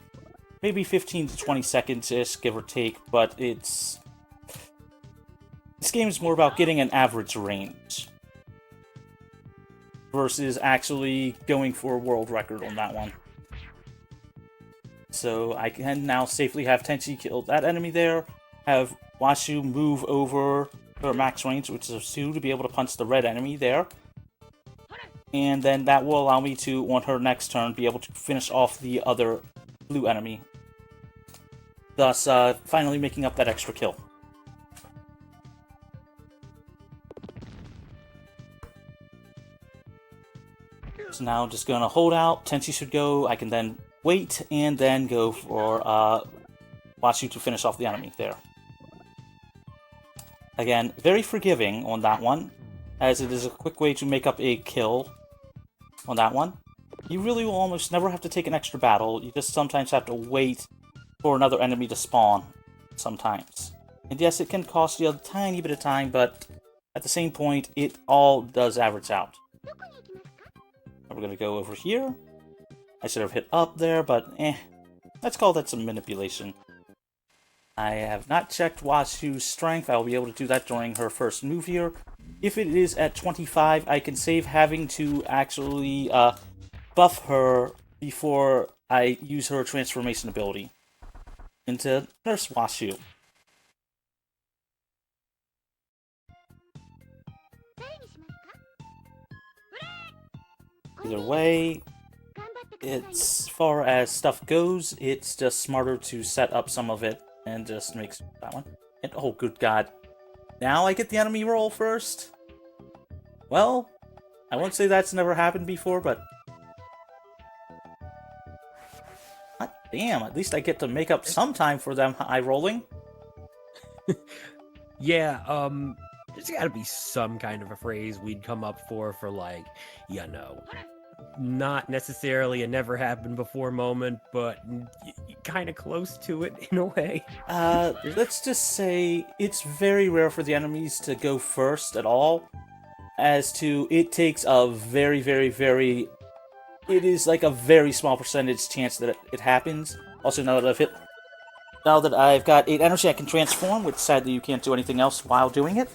maybe 15 to 20 seconds-ish, give or take, but this game is more about getting an average range versus actually going for a world record on that one. So I can now safely have Tenchi kill that enemy there, have Washu move over her max range, which is 2, to be able to punch the red enemy there. And then that will allow me to, on her next turn, be able to finish off the other blue enemy. Thus, finally making up that extra kill. So now just gonna hold out, Tenchi should go, I can then wait, and then go for Washu to finish off the enemy there. Again, very forgiving on that one, as it is a quick way to make up a kill on that one. You really will almost never have to take an extra battle, you just sometimes have to wait for another enemy to spawn, sometimes. And yes, it can cost you a tiny bit of time, but at the same point, it all does average out. We're gonna go over here. I should have hit up there, but let's call that some manipulation. I have not checked Washu's strength. I will be able to do that during her first move here. If it is at 25, I can save having to actually buff her before I use her transformation ability into Nurse Washu. Either way, as far as stuff goes, it's just smarter to set up some of it and just makes that one. And oh, good God. Now I get the enemy roll first? Well, I won't say that's never happened before, but... God damn, at least I get to make up some time for them high rolling. Yeah, there's gotta be some kind of a phrase we'd come up for like, not necessarily a never happened before moment, but kind of close to it in a way. Let's just say it's very rare for the enemies to go first at all. As to, it takes a very, very, very... It is like a very small percentage chance that it happens. Also, now that I've got 8 energy, I can transform, which sadly you can't do anything else while doing it.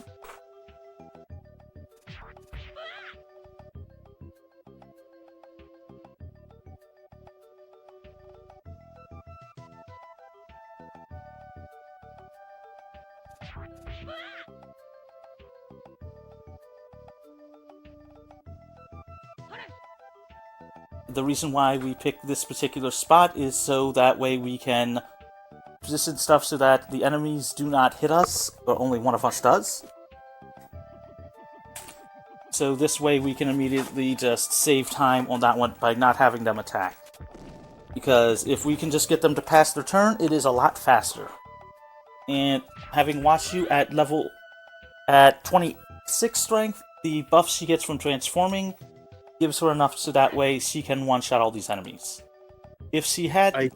The reason why we picked this particular spot is so that way we can position stuff so that the enemies do not hit us, or only one of us does. So this way we can immediately just save time on that one by not having them attack. Because if we can just get them to pass their turn, it is a lot faster. And having Washu at 26 strength, the buff she gets from transforming gives her enough so that way she can one-shot all these enemies. If she had...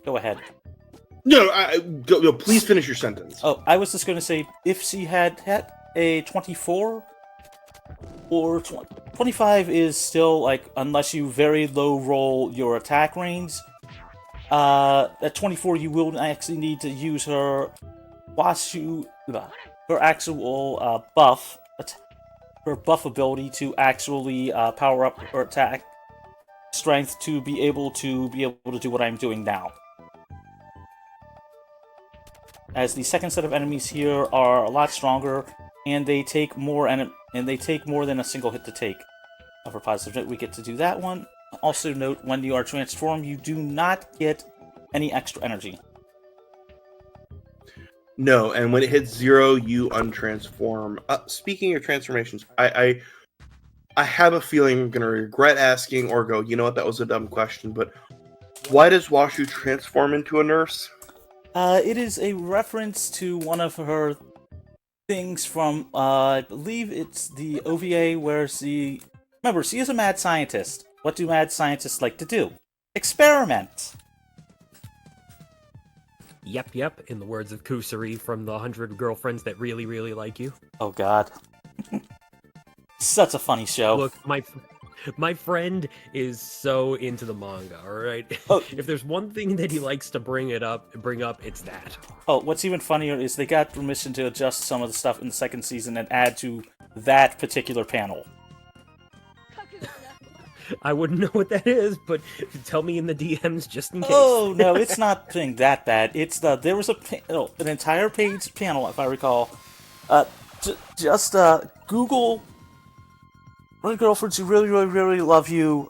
go ahead. No, please finish your sentence. Oh, I was just going to say, if she had a 24 or 25 is still, like, unless you very low roll your attack range, At 24, you will actually need to use her her actual her buff ability to actually power up her attack strength to be able to do what I'm doing now. As the second set of enemies here are a lot stronger, and they take more than a single hit to take. For positive note, we get to do that one. Also note, when you are transformed, you do not get any extra energy. No, and when it hits 0, you untransform. Speaking of transformations, I have a feeling I'm going to regret asking or go, you know what, that was a dumb question, but why does Washu transform into a nurse? It is a reference to one of her things from, I believe it's the OVA, where remember, she is a mad scientist. What do mad scientists like to do? Experiment! Yep, in the words of Kusari from the 100 Girlfriends That Really, Really Like You. Oh god. Such a funny show. Look, my friend is so into the manga, alright? Oh. If there's one thing that he likes to bring up, it's that. Oh, what's even funnier is they got permission to adjust some of the stuff in the second season and add to that particular panel. I wouldn't know what that is, but tell me in the DMs just in case. Oh, no, it's not thing that bad. It's there was an entire page panel, if I recall. Just Google "Run Girlfriends Who Really, Really, Really Love You,"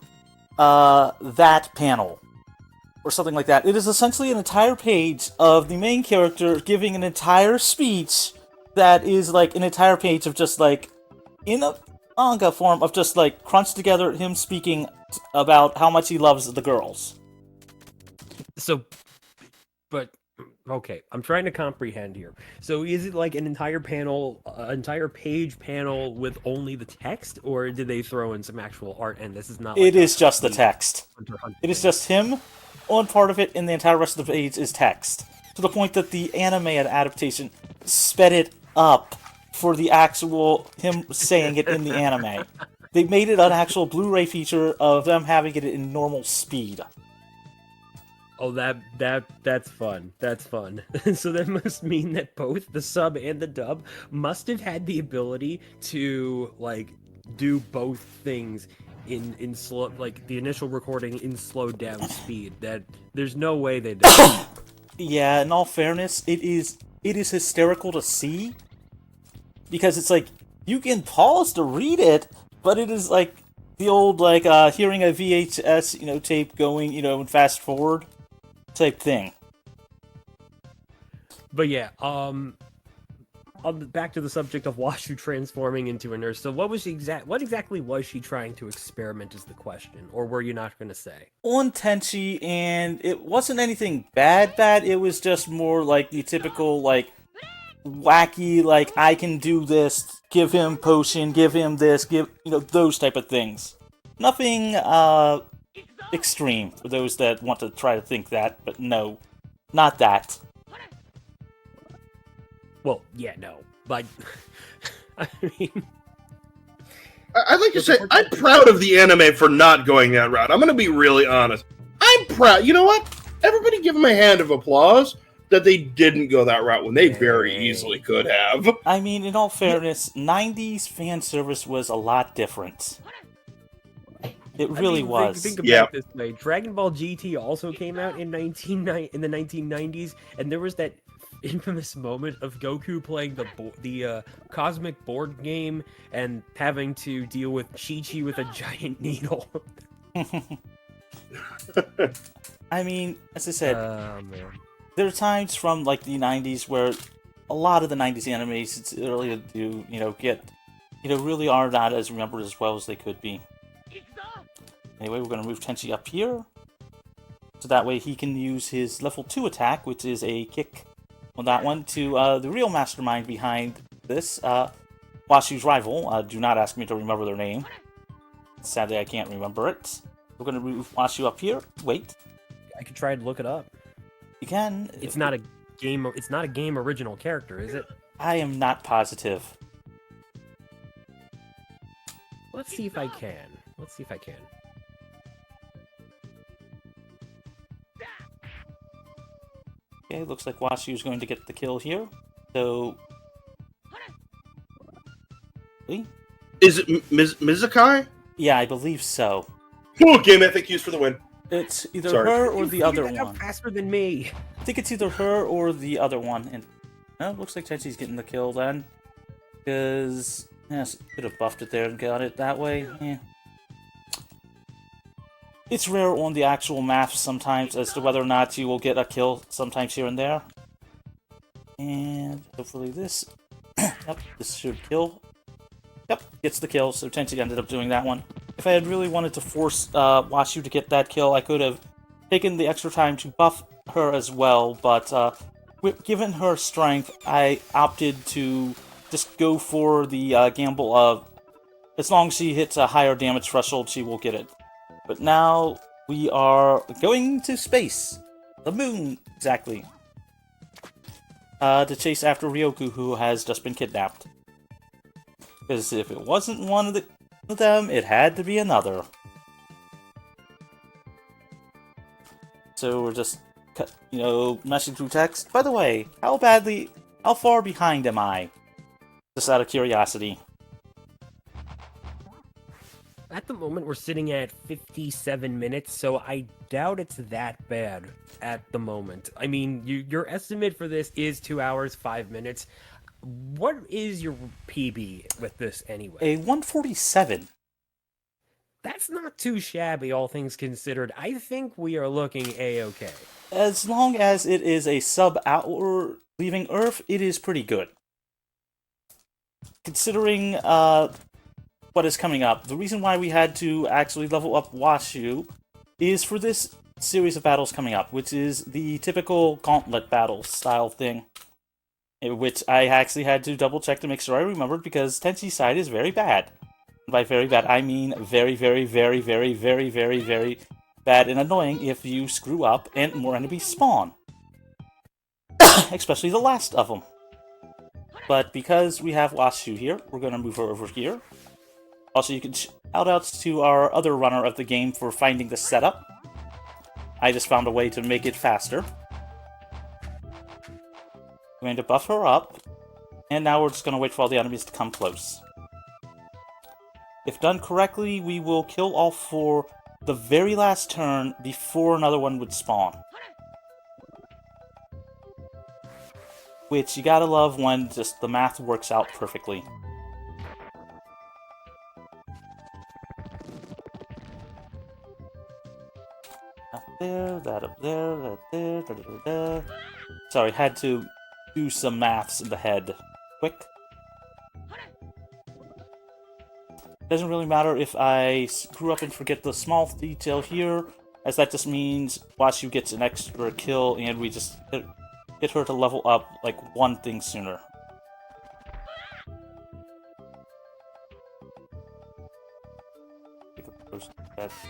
that panel. Or something like that. It is essentially an entire page of the main character giving an entire speech that is like an entire page of just like, in a manga form of just like crunched together him speaking about how much he loves the girls. So, but okay, I'm trying to comprehend here. So, is it like an entire panel, entire page panel with only the text, or did they throw in some actual art? And this is not. Like it is just the text. Hunter It is just him on part of it, and the entire rest of the page is text. To the point that the anime adaptation sped it up for the actual him saying it in the anime. They made it an actual Blu-ray feature of them having it in normal speed. Oh, that's fun. That's fun. So that must mean that both the sub and the dub must have had the ability to like do both things in slow, like the initial recording in slowed down speed. That there's no way they did. Yeah, in all fairness, it is hysterical to see. Because it's like, you can pause to read it, but it is like the old, like, hearing a VHS, tape going, and fast forward type thing. But yeah, back to the subject of Washu transforming into a nurse. So what exactly was she trying to experiment is the question, or were you not going to say? On Tenchi, and it wasn't anything bad, it was just more like the typical, like, wacky, like, I can do this, give him potion, give him this, those type of things. Nothing, extreme, for those that want to try to think that, but no, not that. Well, yeah, no, but, I mean... I'd like to say, I'm proud of the anime for not going that route. I'm going to be really honest. I'm proud. You know what? Everybody give them a hand of applause that they didn't go that route when they very easily could have. I mean, in all fairness, 90s fan service was a lot different. It really was. Think about it this way. Dragon Ball GT also came out in the 1990s, and there was that infamous moment of Goku playing the cosmic board game and having to deal with Chi-Chi with a giant needle. I mean, as I said, man. there are times from like the 90s where a lot of the 90s animes, it's early to do, really are not as remembered as well as they could be. Anyway, we're going to move Tenchi up here, so that way he can use his level 2 attack, which is a kick on that one, to the real mastermind behind this, Washu's rival. Do not ask me to remember their name. Sadly, I can't remember it. We're going to move Washu up here. Wait. I could try to look it up. You can. It's not a game. It's not a game original character, is it? I am not positive. Let's see if I can. Okay, looks like Washu's going to get the kill here. So... Really? Is it Mizukai? Yeah, I believe so. Ooh, game FAQs for the win. It's either Sorry. her or the other Figured that out one. faster than me. I think it's either her or the other one. And no, looks like Tenchi's getting the kill then. Because, yes, could have buffed it there and got it that way. Yeah. It's rare on the actual math sometimes as to whether or not you will get a kill sometimes here and there. And hopefully this... Yep, this should kill. Yep, gets the kill, so Tenchi ended up doing that one. If I had really wanted to force Washu to get that kill, I could have taken the extra time to buff her as well, but given her strength, I opted to just go for the gamble of as long as she hits a higher damage threshold, she will get it. But now we are going to space. The moon, exactly. To chase after Ryoku, who has just been kidnapped. Because if it wasn't one of them, it had to be another. So we're just, messing through text. By the way, how far behind am I? Just out of curiosity. At the moment, we're sitting at 57 minutes, so I doubt it's that bad at the moment. I mean, your estimate for this is 2 hours, 5 minutes. What is your PB with this anyway? A 147. That's not too shabby, all things considered. I think we are looking A-okay. As long as it is a sub-hour leaving Earth, it is pretty good. Considering what is coming up, the reason why we had to actually level up Washu is for this series of battles coming up, which is the typical gauntlet battle style thing. Which I actually had to double check to make sure I remembered, because Tenchi's side is very bad. By very bad, I mean very, very, very, very, very, very, very bad and annoying if you screw up and more enemies spawn. Especially the last of them. But because we have Washu here, we're going to move her over here. Also, you can shout-outs to our other runner of the game for finding the setup. I just found a way to make it faster. I'm going to buff her up, and now we're just going to wait for all the enemies to come close. If done correctly, we will kill all four the very last turn before another one would spawn. Which you gotta love when just the math works out perfectly. Up there, that up there, that there, da, da, da, da. Sorry, had to do some maths in the head. Quick. Doesn't really matter if I screw up and forget the small detail here, as that just means Washu gets an extra kill and we just hit her to level up like one thing sooner.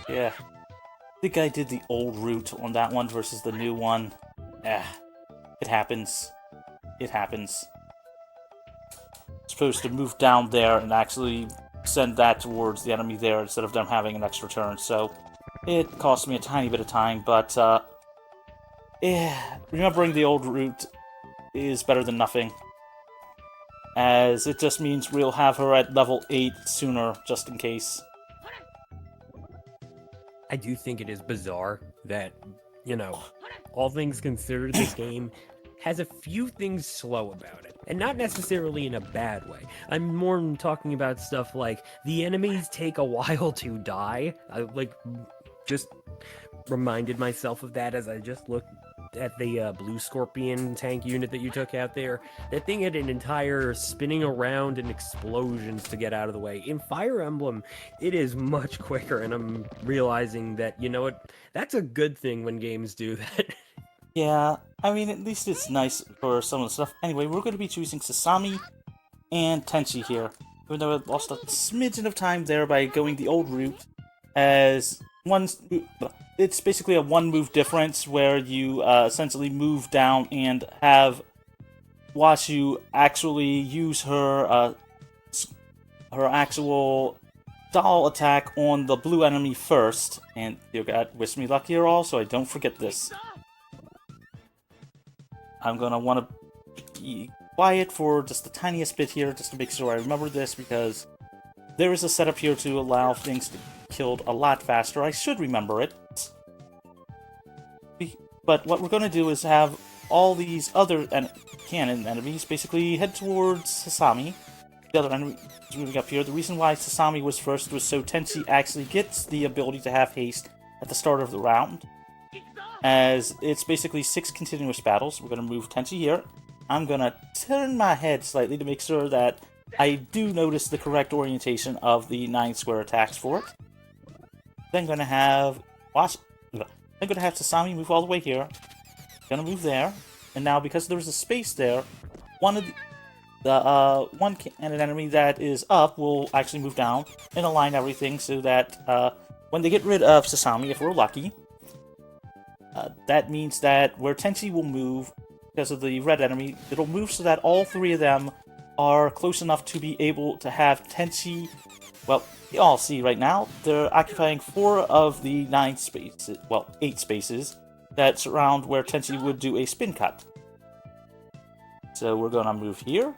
Yeah. I think I did the old route on that one versus the new one. It happens. It happens. Supposed to move down there and actually send that towards the enemy there instead of them having an extra turn, so it cost me a tiny bit of time, but remembering the old route is better than nothing, as it just means we'll have her at level 8 sooner, just in case. I do think it is bizarre that, all things considered, this game has a few things slow about it. And not necessarily in a bad way. I'm more talking about stuff like the enemies take a while to die. I just reminded myself of that as I just looked at the blue scorpion tank unit that you took out there. That thing had an entire spinning around and explosions to get out of the way. In Fire Emblem, it is much quicker, and I'm realizing that, that's a good thing when games do that. Yeah, I mean, at least it's nice for some of the stuff. Anyway, we're going to be choosing Sasami and Tenchi here. Even though I lost a smidgen of time there by going the old route, as it's basically a one-move difference where you essentially move down and have Washu actually use her her actual doll attack on the blue enemy first. And you got wish me luck here all, so I don't forget this. I'm going to want to be quiet for just the tiniest bit here, just to make sure I remember this, because there is a setup here to allow things to be killed a lot faster. I should remember it. But what we're going to do is have all these other cannon enemies basically head towards Sasami. The other enemy is moving up here. The reason why Sasami was first was so Tenchi actually gets the ability to have haste at the start of the round, as it's basically 6 continuous battles. We're going to move Tenchi here. I'm going to turn my head slightly to make sure that I do notice the correct orientation of the 9 square attacks for it. Then going to have Sasami move all the way here. Gonna move there, and now because there's a space there, one cannon enemy that is up will actually move down and align everything so that when they get rid of Sasami, if we're lucky, that means that where Tenchi will move because of the red enemy, it'll move so that all 3 of them are close enough to be able to have Tenchi. Well, you all see right now, they're occupying 4 of the 9 spaces, well, 8 spaces that surround where Tenchi would do a spin cut. So we're going to move here,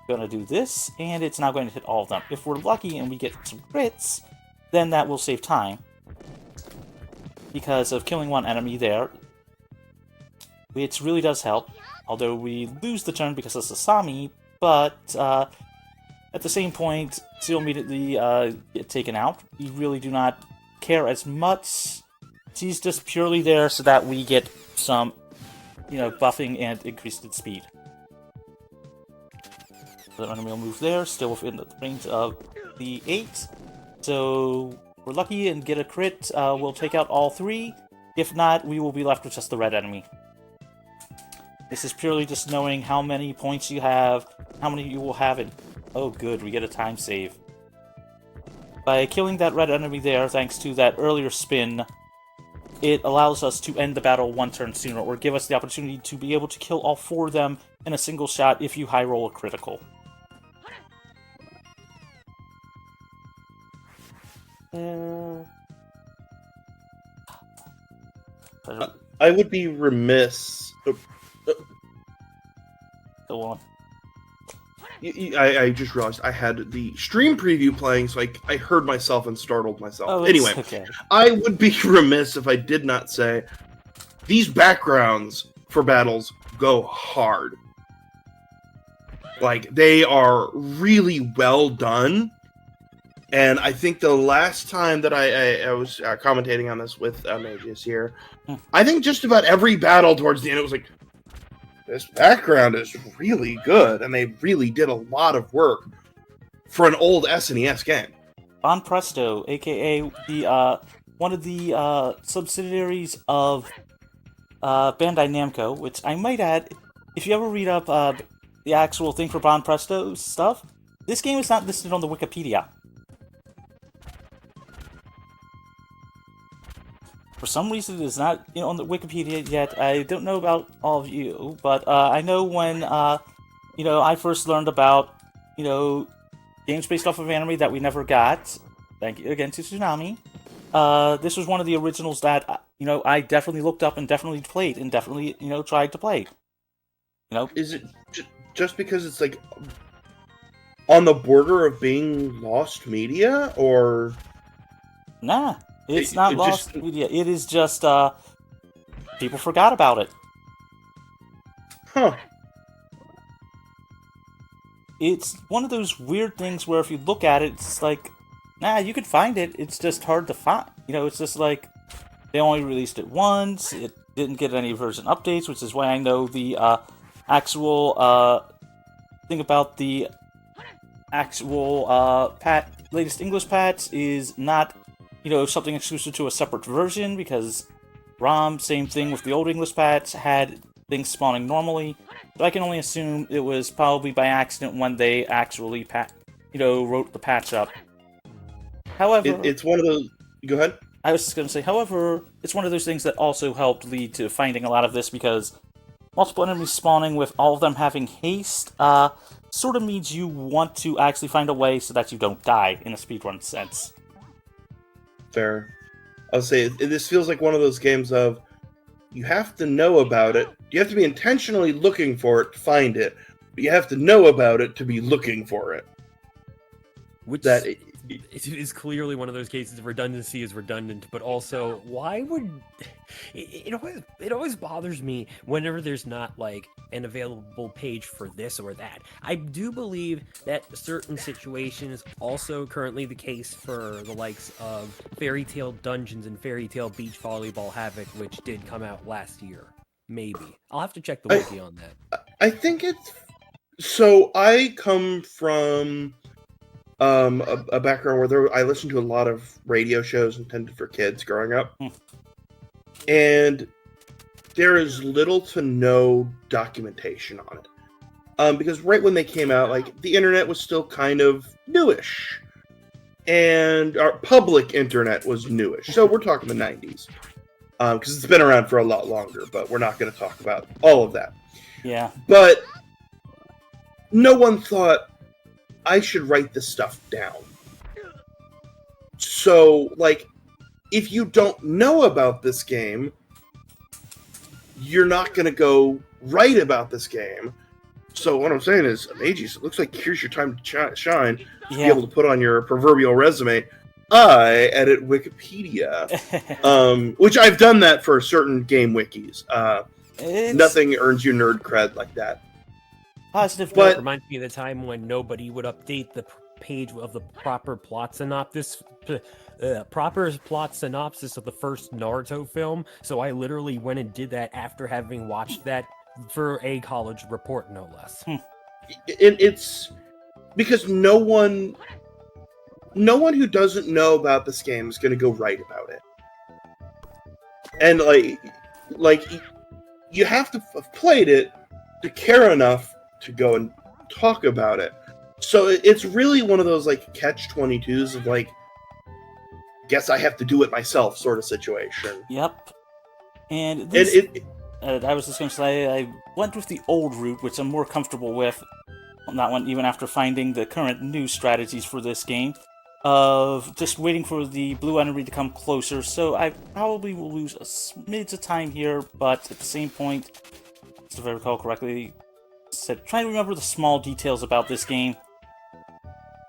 going to do this, and it's now going to hit all of them. If we're lucky and we get some crits, then that will save time, because of killing one enemy there, which really does help, although we lose the turn because of Sasami, but at the same point, she'll immediately get taken out. We really do not care as much. She's just purely there so that we get some, buffing and increased in speed. The enemy will move there, still within the range of the 8. So, if we're lucky and get a crit, we'll take out all 3. If not, we will be left with just the red enemy. This is purely just knowing how many points you have, how many you will have in. Oh good, we get a time save. By killing that red enemy there, thanks to that earlier spin, it allows us to end the battle 1 turn sooner, or give us the opportunity to be able to kill all 4 of them in a single shot if you high roll a critical. I would be remiss. Go on. I just realized I had the stream preview playing, so I heard myself and startled myself. Oh, anyway, okay. I would be remiss if I did not say these backgrounds for battles go hard. Like, they are really well done. And I think the last time that I was commentating on this with Mageius here, I think just about every battle towards the end, it was like, this background is really good, and they really did a lot of work for an old SNES game. Bon Presto, aka the one of the subsidiaries of Bandai Namco, which I might add, if you ever read up the actual thing for Bon Presto stuff, this game is not listed on the Wikipedia. For some reason, it is not on the Wikipedia yet. I don't know about all of you, but I know when I first learned about games based off of anime that we never got. Thank you again to Tsunami. This was one of the originals that I definitely looked up and definitely played and definitely tried to play. Is it just because it's like on the border of being lost media, or nah? It's not lost media. It is just people forgot about it. Huh. It's one of those weird things where if you look at it, it's like, nah, you could find it. It's just hard to find. It's just like they only released it once. It didn't get any version updates, which is why I know the actual thing about the actual latest English patch is not something exclusive to a separate version, because ROM, same thing with the old English patch, had things spawning normally. So I can only assume it was probably by accident when they actually wrote the patch up. However, it's one of those. Go ahead. I was just going to say, however, it's one of those things that also helped lead to finding a lot of this, because multiple enemies spawning with all of them having haste sort of means you want to actually find a way so that you don't die in a speedrun sense. Fair. I'll say this feels like one of those games of you have to know about it. You have to be intentionally looking for it to find it, but you have to know about it to be looking for it. Which That it is clearly one of those cases of redundancy is redundant, but also why would it always bothers me whenever there's not like an available page for this or that. I do believe that certain situations also currently the case for the likes of Fairy Tale Dungeons and Fairy Tale Beach Volleyball Havoc, which did come out last year. Maybe I'll have to check the wiki on that. I think it's so. I come from a background where I listened to a lot of radio shows intended for kids growing up, and there is little to no documentation on it. Because right when they came out, like the internet was still kind of newish, and our public internet was newish. So we're talking the 90s, because it's been around for a lot longer. But we're not going to talk about all of that. Yeah. But no one thought I should write this stuff down. So, like, if you don't know about this game, you're not going to go write about this game. So what I'm saying is, Mageius, it looks like here's your time to shine to be able to put on your proverbial resume, I edit Wikipedia. Which I've done that for certain game wikis. Nothing earns you nerd cred like that. Positive, but it reminds me of the time when nobody would update the page of the proper plot synopsis of the first Naruto film. So I literally went and did that after having watched that for a college report, no less. It's because no one who doesn't know about this game is going to go write about it, and like you have to have played it to care enough to go and talk about it. So it's really one of those like catch-22s of like, guess I have to do it myself sort of situation. Yep. And this, I was just going to say, I went with the old route, which I'm more comfortable with on that one, even after finding the current new strategies for this game, of just waiting for the blue enemy to come closer. So I probably will lose a smidge of time here, but at the same point, if I recall correctly, trying to remember the small details about this game.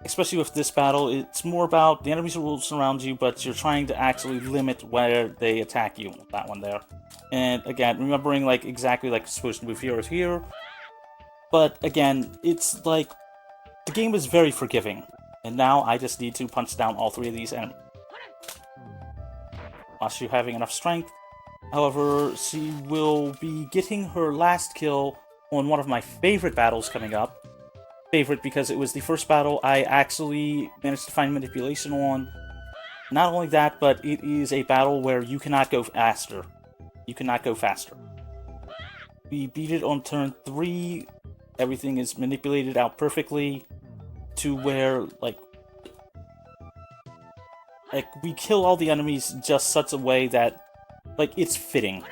Especially with this battle, it's more about the enemies will surround you, but you're trying to actually limit where they attack you. That one there. And again, remembering like exactly like supposed to move here or here. But again, it's like the game is very forgiving. And now I just need to punch down all three of these enemies. Whilst you're having enough strength. However, she will be getting her last kill on one of my favorite battles coming up. Favorite because it was the first battle I actually managed to find manipulation on. Not only that, but it is a battle where you cannot go faster. You cannot go faster. We beat it on turn 3. Everything is manipulated out perfectly to where, like we kill all the enemies just such a way that, like, it's fitting.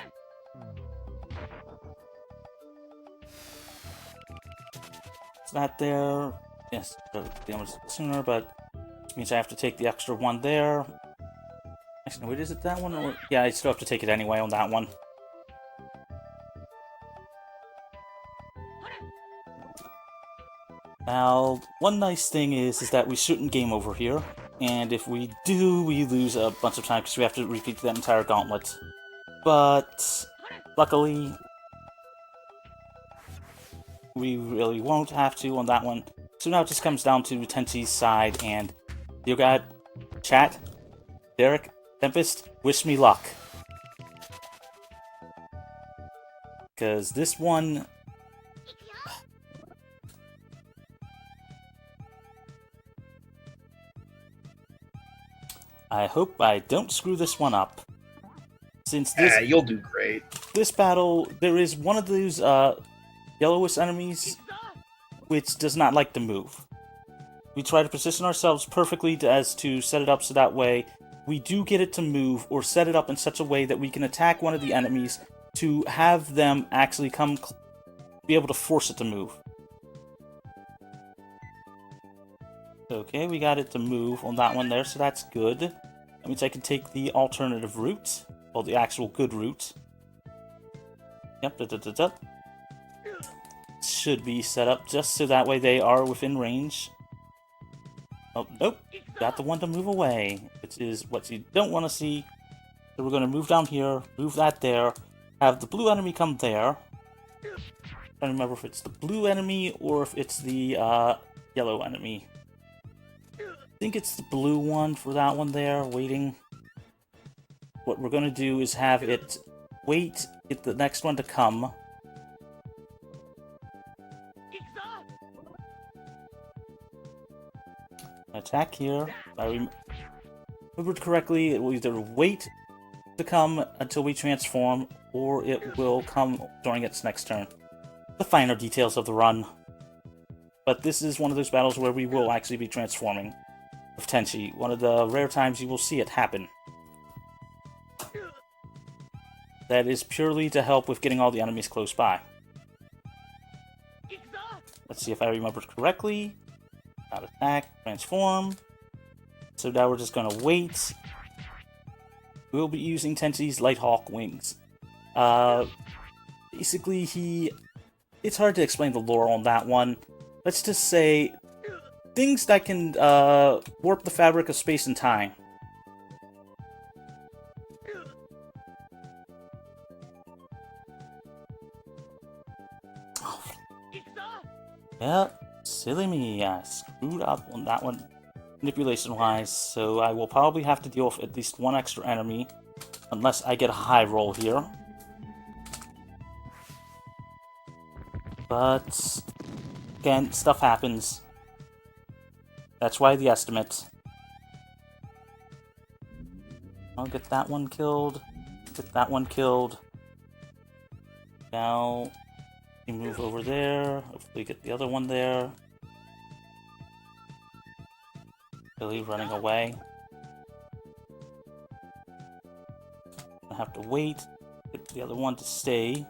That there. Yes, damage sooner, but which means I have to take the extra one there. Actually, wait, is it that one? Or yeah, I still have to take it anyway on that one. Now, one nice thing is that we shouldn't game over here, and if we do, we lose a bunch of time because we have to repeat that entire gauntlet. But luckily, we really won't have to on that one. So now it just comes down to Tenchi's side, and you got chat, Derek, Tempest, wish me luck. Because this one... I hope I don't screw this one up. Since this... you'll do great. This battle, there is one of those, yellowish enemies which does not like to move. We try to position ourselves perfectly as to set it up so that way we do get it to move, or set it up in such a way that we can attack one of the enemies to have them actually be able to force it to move. Okay, we got it to move on that one there, so that's good. That means I can take the alternative route, or the actual good route. Yep, should be set up just so that way they are within range. Oh, nope. Got the one to move away, which is what you don't want to see. So we're going to move down here, move that there, have the blue enemy come there. I don't remember if it's the blue enemy or if it's the yellow enemy. I think it's the blue one for that one there, waiting. What we're going to do is have it wait, get the next one to come. Attack here. If I remembered correctly, it will either wait to come until we transform, or it will come during its next turn. The finer details of the run. But this is one of those battles where we will actually be transforming with Tenchi. One of the rare times you will see it happen. That is purely to help with getting all the enemies close by. Let's see if I remember correctly. Not attack, transform. So now we're just gonna wait. We'll be using Tenchi's Light Hawk wings. Basically, it's hard to explain the lore on that one. Let's just say things that can warp the fabric of space and time. Yeah, silly me, I screwed up on that one manipulation-wise, so I will probably have to deal with at least one extra enemy, unless I get a high roll here. But, again, stuff happens. That's why the estimate. I'll get that one killed, get that one killed. Now, we move over there, hopefully get the other one there. Billy running away. I have to wait, get the other one to stay.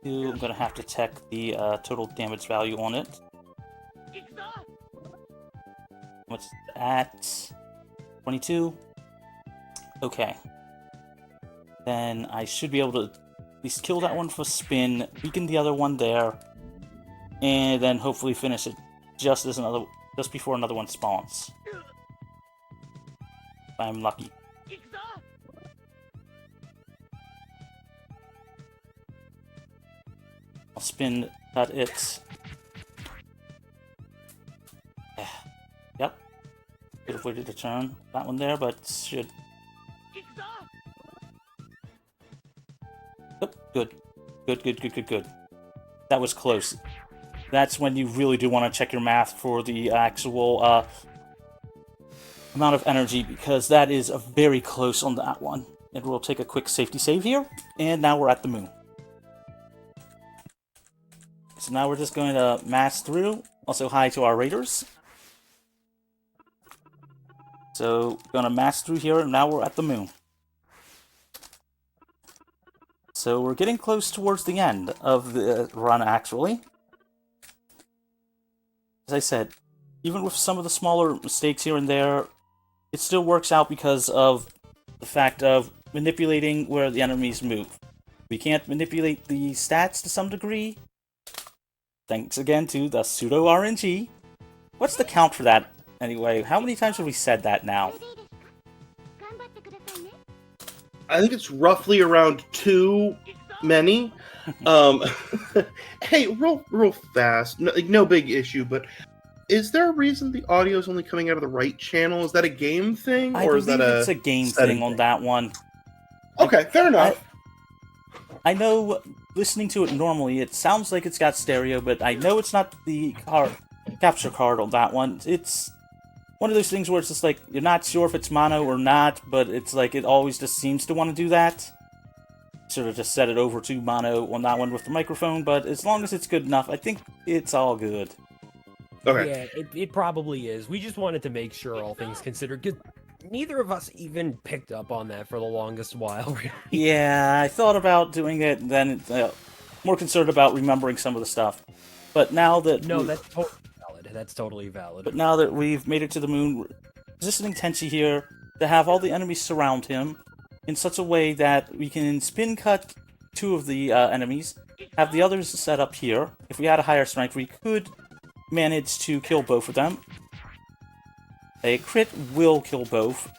I'm gonna have to check the total damage value on it. What's that? 22? Okay. Then I should be able to at least kill that one for spin, weaken the other one there, and then hopefully finish it just before another one spawns. If I'm lucky. I'll spin that it. Yep. Could have waited a turn. That one there, but should. Oh, good. Good. That was close. That's when you really do want to check your math for the actual amount of energy, because that is very close on that one. And we'll take a quick safety save here, and now we're at the moon. So now we're just going to mass through. Also, hi to our raiders. So, gonna mass through here, and now we're at the moon. So we're getting close towards the end of the run, actually. As I said, even with some of the smaller mistakes here and there, it still works out because of the fact of manipulating where the enemies move. We can't manipulate the stats to some degree. Thanks again to the pseudo RNG. What's the count for that, anyway? How many times have we said that now? I think it's roughly around too many. Hey, real fast. No big issue, but is there a reason the audio is only coming out of the right channel? Is that a game thing, or is that it's a game thing on that one? Okay, fair enough. I know, listening to it normally, it sounds like it's got stereo, but I know it's not the capture card on that one. It's one of those things where it's just like, you're not sure if it's mono or not, but it's like, it always just seems to want to do that. Sort of just set it over to mono on that one with the microphone, but as long as it's good enough, I think it's all good. Okay. Yeah, it probably is. We just wanted to make sure, all things considered, because neither of us even picked up on that for the longest while, really. Yeah, I thought about doing it, and then more concerned about remembering some of the stuff. But now that... No, that's totally valid. That's totally valid. But now that we've made it to the moon, we're positioning Tenchi here to have all the enemies surround him in such a way that we can spin cut two of the enemies, have the others set up here. If we had a higher strength, we could manage to kill both of them. A crit will kill both,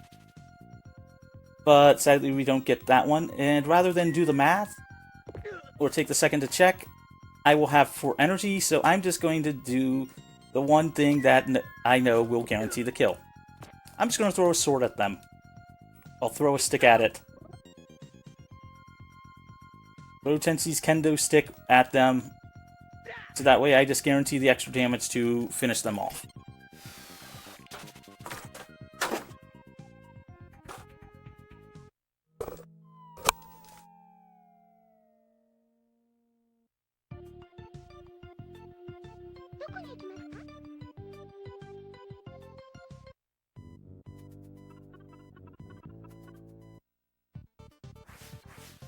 but sadly we don't get that one. And rather than do the math, or take the second to check, I will have 4 energy, so I'm just going to do the one thing that I know will guarantee the kill. I'm just going to throw a sword at them. I'll throw a stick at it. Throw Tenchi's kendo stick at them, so that way I just guarantee the extra damage to finish them off.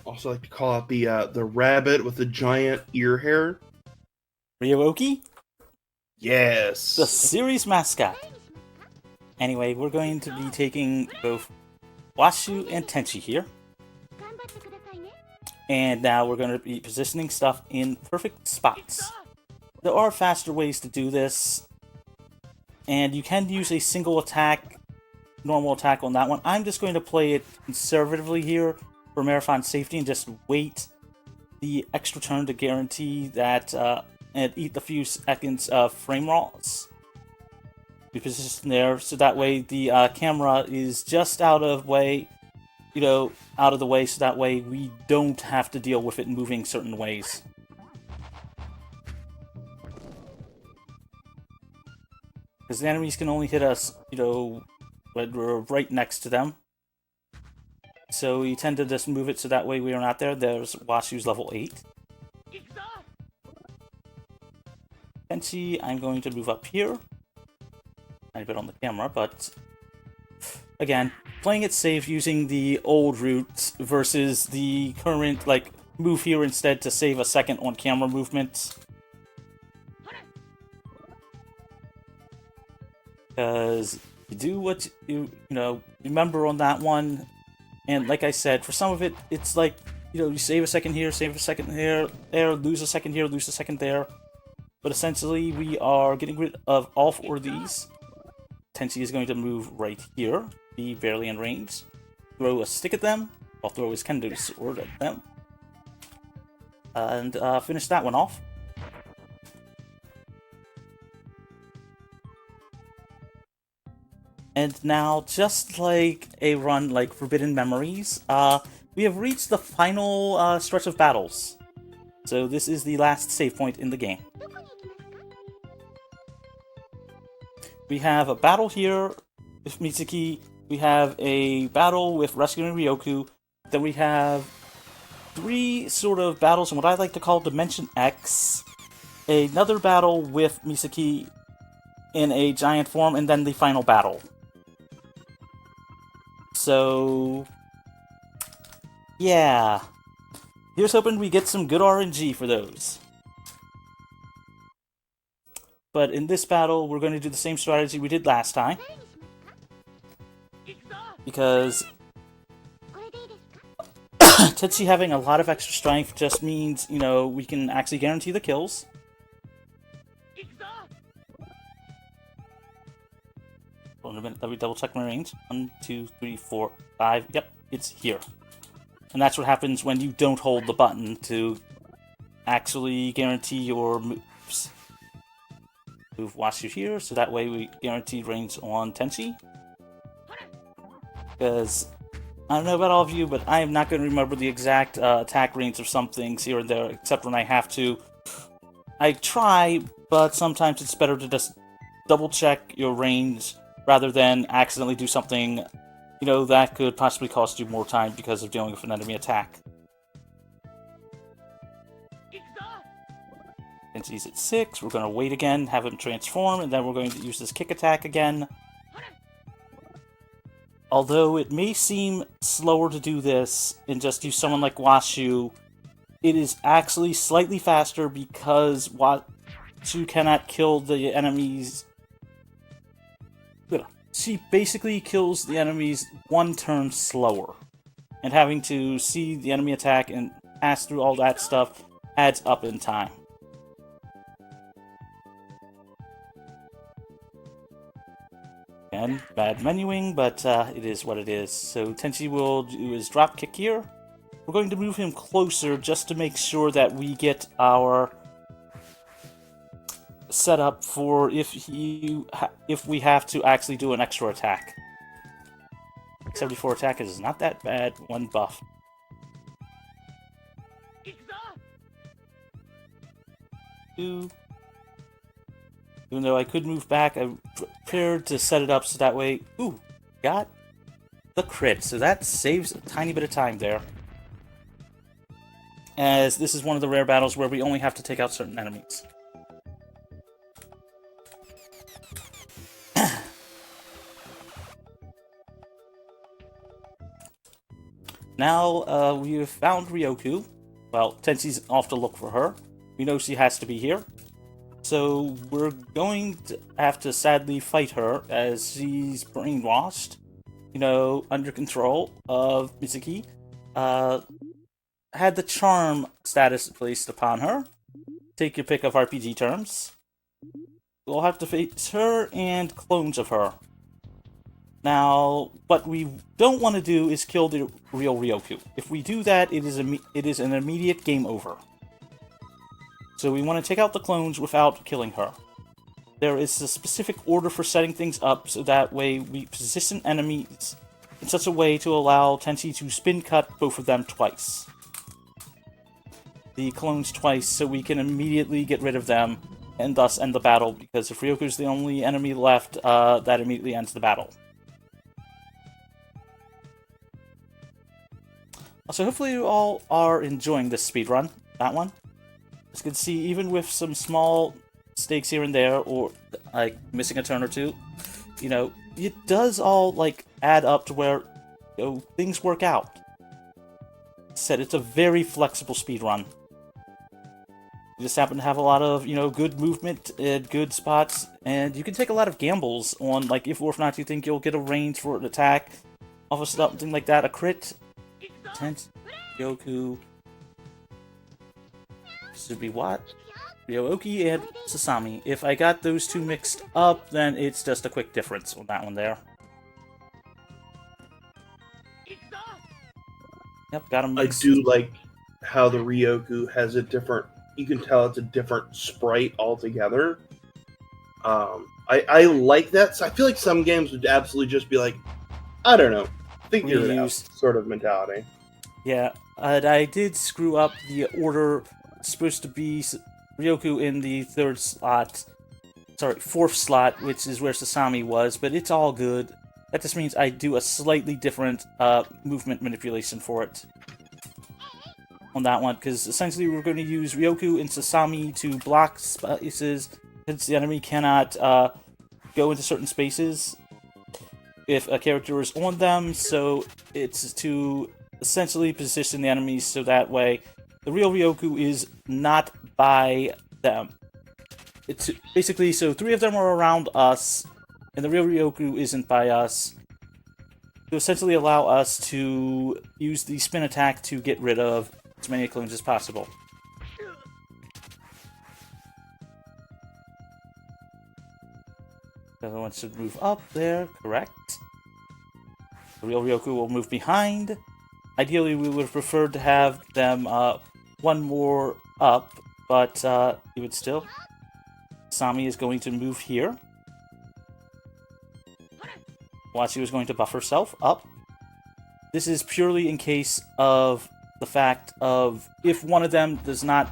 Also like to call out the rabbit with the giant ear hair. Ryoki? Yes. The series mascot. Anyway, we're going to be taking both Washu and Tenchi here. And now we're going to be positioning stuff in perfect spots. There are faster ways to do this. And you can use a single attack, normal attack on that one. I'm just going to play it conservatively here for marathon safety and just wait the extra turn to guarantee that and eat the few seconds of frame loss. We position there so that way the camera is just out of the way, so that way we don't have to deal with it moving certain ways. Because the enemies can only hit us, when we're right next to them. So we tend to just move it so that way we are not there. There's Washu's level 8. Tenchi, I'm going to move up here. A bit on the camera, but again, playing it safe using the old route versus the current, move here instead to save a second on camera movement. Because you do what you remember on that one. And like I said, for some of it, it's like, you save a second here, save a second there, lose a second here, lose a second there. But essentially, we are getting rid of all 4 of these. Tenchi is going to move right here, be barely in range. Throw a stick at them, I'll throw his kendo sword at them. And finish that one off. And now, just like a run like Forbidden Memories, we have reached the final stretch of battles. So this is the last save point in the game. We have a battle here with Mitsuki, we have a battle with rescuing Ryoku, then we have 3 sort of battles in what I like to call Dimension X, another battle with Mitsuki in a giant form, and then the final battle. So, yeah. Here's hoping we get some good RNG for those. But in this battle, we're going to do the same strategy we did last time. Because Tenchi having a lot of extra strength just means, we can actually guarantee the kills. Hold on a minute, let me double check my range. 1, 2, 3, 4, 5. Yep, it's here. And that's what happens when you don't hold the button to actually guarantee your moves. Move Washu here, so that way we guarantee range on Tenchi. Because, I don't know about all of you, but I am not going to remember the exact attack range of some things here and there, except when I have to. I try, but sometimes it's better to just double check your range rather than accidentally do something, that could possibly cost you more time because of dealing with an enemy attack. Tenchi's at 6, we're going to wait again, have him transform, and then we're going to use this kick attack again. Although it may seem slower to do this and just use someone like Washu, it is actually slightly faster because Washu cannot kill the enemies. She basically kills the enemies 1 turn slower. And having to see the enemy attack and pass through all that stuff adds up in time. Again, bad menuing, but it is what it is. So Tenchi will do his drop kick here. We're going to move him closer just to make sure that we get our setup for if we have to actually do an extra attack. 74 attack is not that bad, one buff. Two. Even though I could move back, I prepared to set it up so that way... Ooh, got the crit, so that saves a tiny bit of time there. As this is one of the rare battles where we only have to take out certain enemies. Now, we have found Ryoku. Well, Tenchi's off to look for her. We know she has to be here. So, we're going to have to sadly fight her, as she's brainwashed, you know, under control of Mitsuki. Had the charm status placed upon her. Take your pick of RPG terms. We'll have to face her and clones of her. Now, what we don't want to do is kill the real Ryoku. If we do that, it is an immediate game over. So we want to take out the clones without killing her. There is a specific order for setting things up, so that way we position enemies in such a way to allow Tenchi to spin cut both of them twice. The clones twice, so we can immediately get rid of them, and thus end the battle, because if Ryoku's the only enemy left, that immediately ends the battle. So hopefully you all are enjoying this speedrun, that one. As you can see, even with some small mistakes here and there, or like missing a turn or two, you know, it does all like add up to where, you know, things work out. Said it's a very flexible speedrun. You just happen to have a lot of, you know, good movement and good spots, and you can take a lot of gambles on, like, if or if not you think you'll get a range for an attack, off of something like that, a crit. Tenchi, Ryoku, should be what? Ryoki and Sasami. If I got those two mixed up, then it's just a quick difference on that one there. Yep, got them mixed. I do like how the Ryoku has a different... You can tell it's a different sprite altogether. I like that. So I feel like some games would absolutely just be like, I don't know, figure it out sort of mentality. Yeah, I did screw up the order. It's supposed to be Ryoku in the fourth slot, which is where Sasami was, but it's all good. That just means I do a slightly different movement manipulation for it on that one, because essentially we're going to use Ryoku and Sasami to block spaces, since the enemy cannot go into certain spaces if a character is on them, so it's to essentially position the enemies so that way the real Ryoku is not by them. It's basically, so three of them are around us, and the real Ryoku isn't by us, to essentially allow us to use the spin attack to get rid of as many clones as possible. The other one should move up there, correct. The real Ryoku will move behind. Ideally, we would have preferred to have them one more up, but even still, Sami is going to move here. Washi was going to buff herself up. This is purely in case of the fact of if one of them does not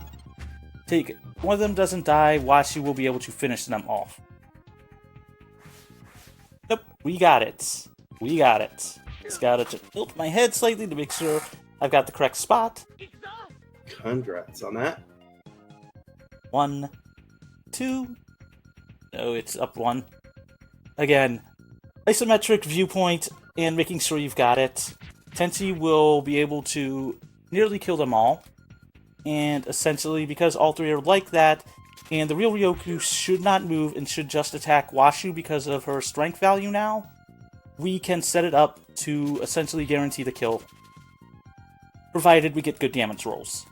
one of them doesn't die, Washi will be able to finish them off. Yep, we got it. We got it. Just gotta tilt my head slightly to make sure I've got the correct spot. Congrats on that. 1, 2. No, it's up 1. Again, isometric viewpoint and making sure you've got it. Tenchi will be able to nearly kill them all. And essentially, because all three are like that, and the real Ryoku should not move and should just attack Washu because of her strength value now, we can set it up to essentially guarantee the kill. provided we get good damage rolls.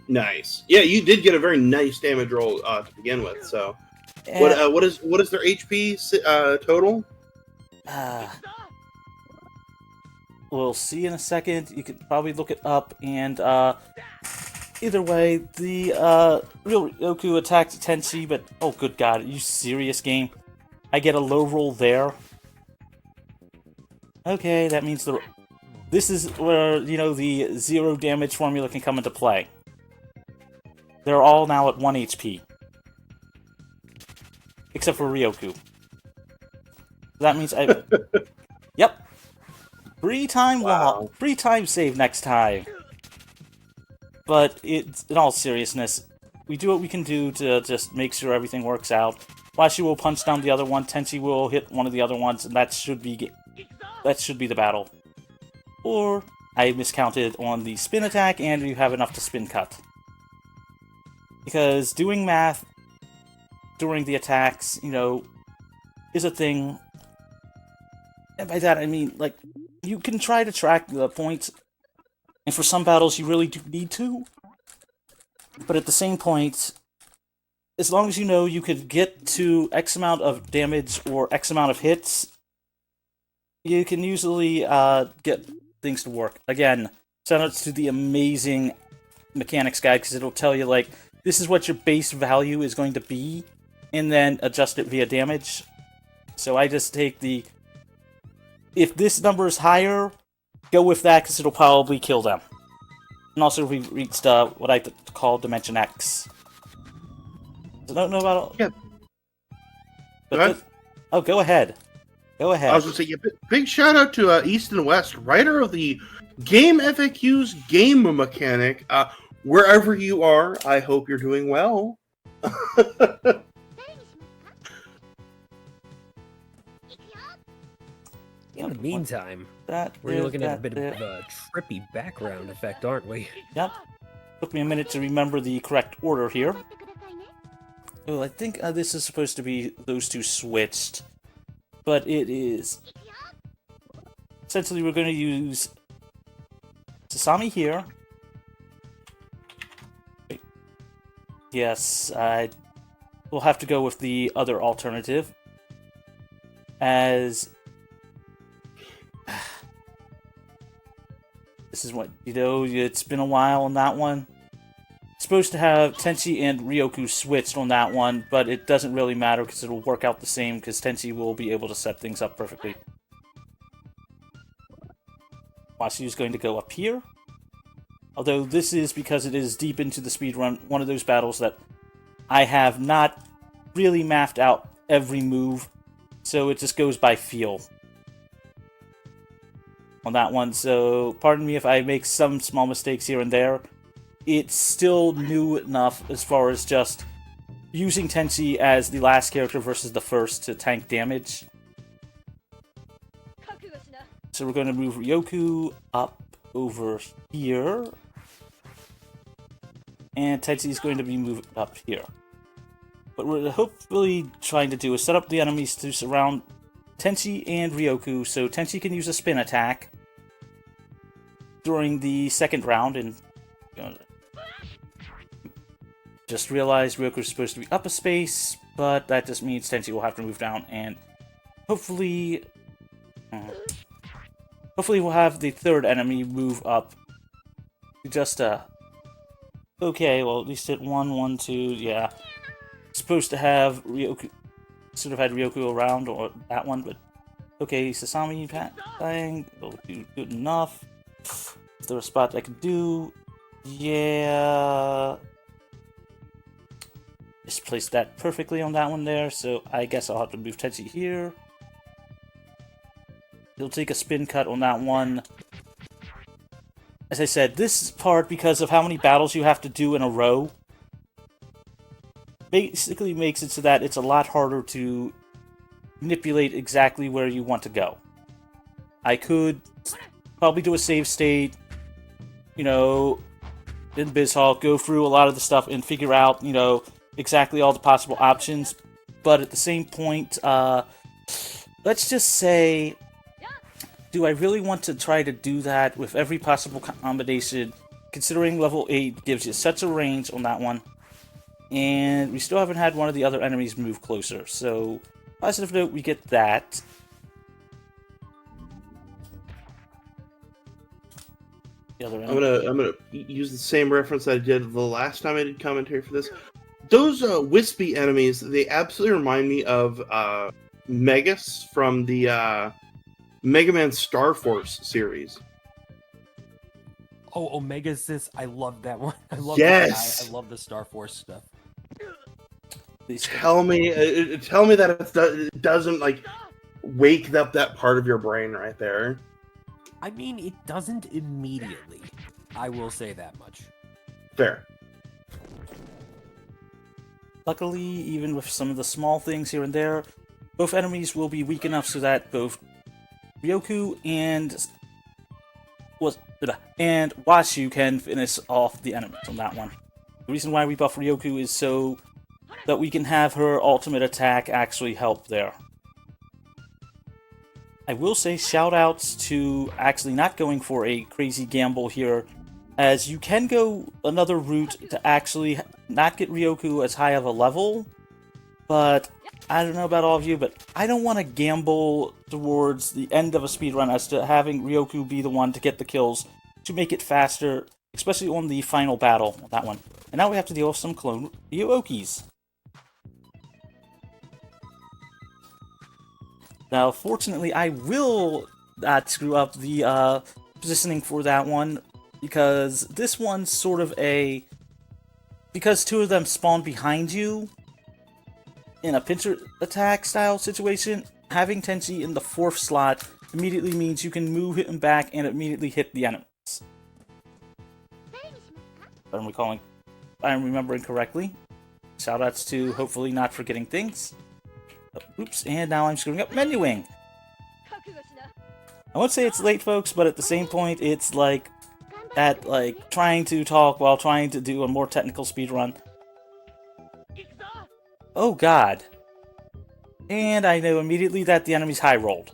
Nice. Yeah, you did get a very nice damage roll to begin with. So, what is their HP total? We'll see in a second. You can probably look it up, and either way, the real Ryoku attacked Tenchi, but oh good god, are you serious, game? I get a low roll there. Okay, that means this is where, you know, the 0 damage formula can come into play. They're all now at 1 HP. Except for Ryoku. That means I... Yep. Free time free time save next time. But in all seriousness, we do what we can do to just make sure everything works out. Washi will punch down the other one, Tenchi will hit one of the other ones, and that should be the battle. Or I miscounted on the spin attack, and you have enough to spin cut. Because doing math during the attacks, you know, is a thing. And by that I mean, like, you can try to track the points, and for some battles you really do need to. But at the same point, as long as you know you could get to X amount of damage or X amount of hits, you can usually get things to work. Again, shout outs to the amazing mechanics guide, because it'll tell you, like, this is what your base value is going to be, and then adjust it via damage. So I just take if this number is higher, go with that, because it'll probably kill them. And also we reached what I call Dimension X. I don't know about... Yeah. But oh, go ahead. Go ahead. I was going to say, yeah, big shout out to East and West, writer of the Game FAQ's game mechanic. Wherever you are, I hope you're doing well. In the meantime, we're looking at a bit of a trippy background effect, aren't we? Yep. Took me a minute to remember the correct order here. Oh, I think this is supposed to be those two switched. But it is. Essentially, we're going to use Sasami here. Wait. Yes, we'll have to go with the other alternative. As... This is what, you know, it's been a while on that one. Supposed to have Tenchi and Ryoku switched on that one, but it doesn't really matter because it'll work out the same, because Tenchi will be able to set things up perfectly. Wasu's going to go up here. Although this is, because it is deep into the speedrun, one of those battles that I have not really mapped out every move, so it just goes by feel on that one. So pardon me if I make some small mistakes here and there. It's still new enough as far as just using Tenchi as the last character versus the first to tank damage. So we're going to move Ryoku up over here. And Tenchi is going to be moved up here. What we're hopefully trying to do is set up the enemies to surround Tenchi and Ryoku, so Tenchi can use a spin attack during the second round, and just realized Ryoku's supposed to be up a space, but that just means Tenchi will have to move down, and hopefully we'll have the third enemy move up to just okay, well at least hit 1, 1, 2, yeah. Supposed to have Ryoku, should have had Ryoku around, or that one, but okay, Sasami thing, it'll do good enough. Is there a spot I can do? Yeah. Just placed that perfectly on that one there, so I guess I'll have to move Tenchi here. He'll take a spin cut on that one. As I said, this part, because of how many battles you have to do in a row, basically makes it so that it's a lot harder to manipulate exactly where you want to go. I could probably do a save state, you know, in BizHall, go through a lot of the stuff and figure out, you know, exactly all the possible options, but at the same point, let's just say, do I really want to try to do that with every possible combination, considering level 8 gives you such a range on that one? And we still haven't had one of the other enemies move closer, so positive note, we get that. The other enemy. I'm gonna use the same reference I did the last time I did commentary for this. Those wispy enemies, they absolutely remind me of Mageius from the Mega Man Star Force series. Oh, Mageius, I love that one. I love Yes! that guy. I love the Star Force stuff. Tell me that it doesn't like wake up that part of your brain right there. I mean, it doesn't immediately. I will say that much. Fair. Luckily, even with some of the small things here and there, both enemies will be weak enough so that both Ryoku and Washu can finish off the enemies on that one. The reason why we buff Ryoku is so that we can have her ultimate attack actually help there. I will say shoutouts to actually not going for a crazy gamble here, as you can go another route to actually not get Ryoku as high of a level, but I don't know about all of you, but I don't want to gamble towards the end of a speedrun as to having Ryoku be the one to get the kills to make it faster, especially on the final battle, that one. And now we have to deal with some clone Ryokis. Now, fortunately, I will not screw up the positioning for that one, because this one's sort of a... Because two of them spawn behind you in a pincer attack style situation, having Tenchi in the 4th slot immediately means you can move him back and immediately hit the enemies. If I'm remembering correctly. Shoutouts to hopefully not forgetting things. Oops, and now I'm screwing up menuing. I won't say it's late, folks, but at the same point, it's like trying to talk while trying to do a more technical speedrun. Oh god. And I know immediately that the enemy's high rolled.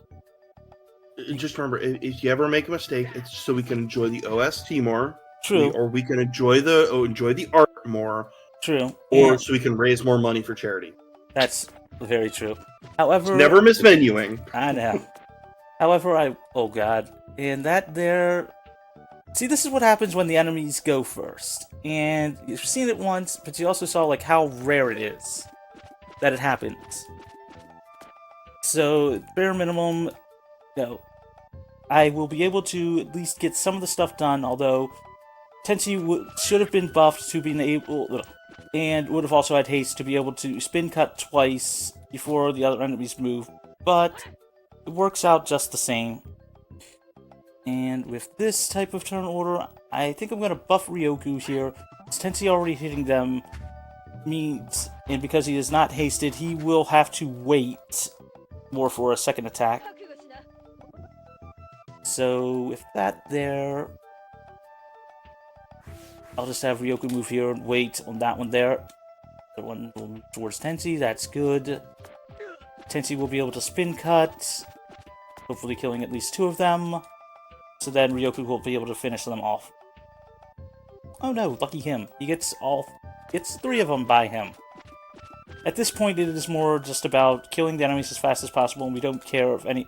Just remember, if you ever make a mistake, it's so we can enjoy the OST more. True. Or we can enjoy the art more. True. Or And so we can raise more money for charity. that's very true. However... Never miss menuing. I know. However, oh god. And that there... See, this is what happens when the enemies go first. And you've seen it once, but you also saw like how rare it is that it happens. So, bare minimum, I will be able to at least get some of the stuff done, although Tenchi should have been buffed to being able... And would have also had haste to be able to spin cut twice before the other enemies move, but it works out just the same. And with this type of turn order, I think I'm going to buff Ryoku here. Tenchi already hitting them means, and because he is not hasted, he will have to wait more for a second attack. So with that there, I'll just have Ryoku move here and wait on that one there. The one will move towards Tenchi, that's good. Tenchi will be able to spin cut, hopefully killing at least 2 of them. So then Ryoku will be able to finish them off. Oh no, lucky him. He gets 3 of them by him. At this point, it is more just about killing the enemies as fast as possible, and we don't care if any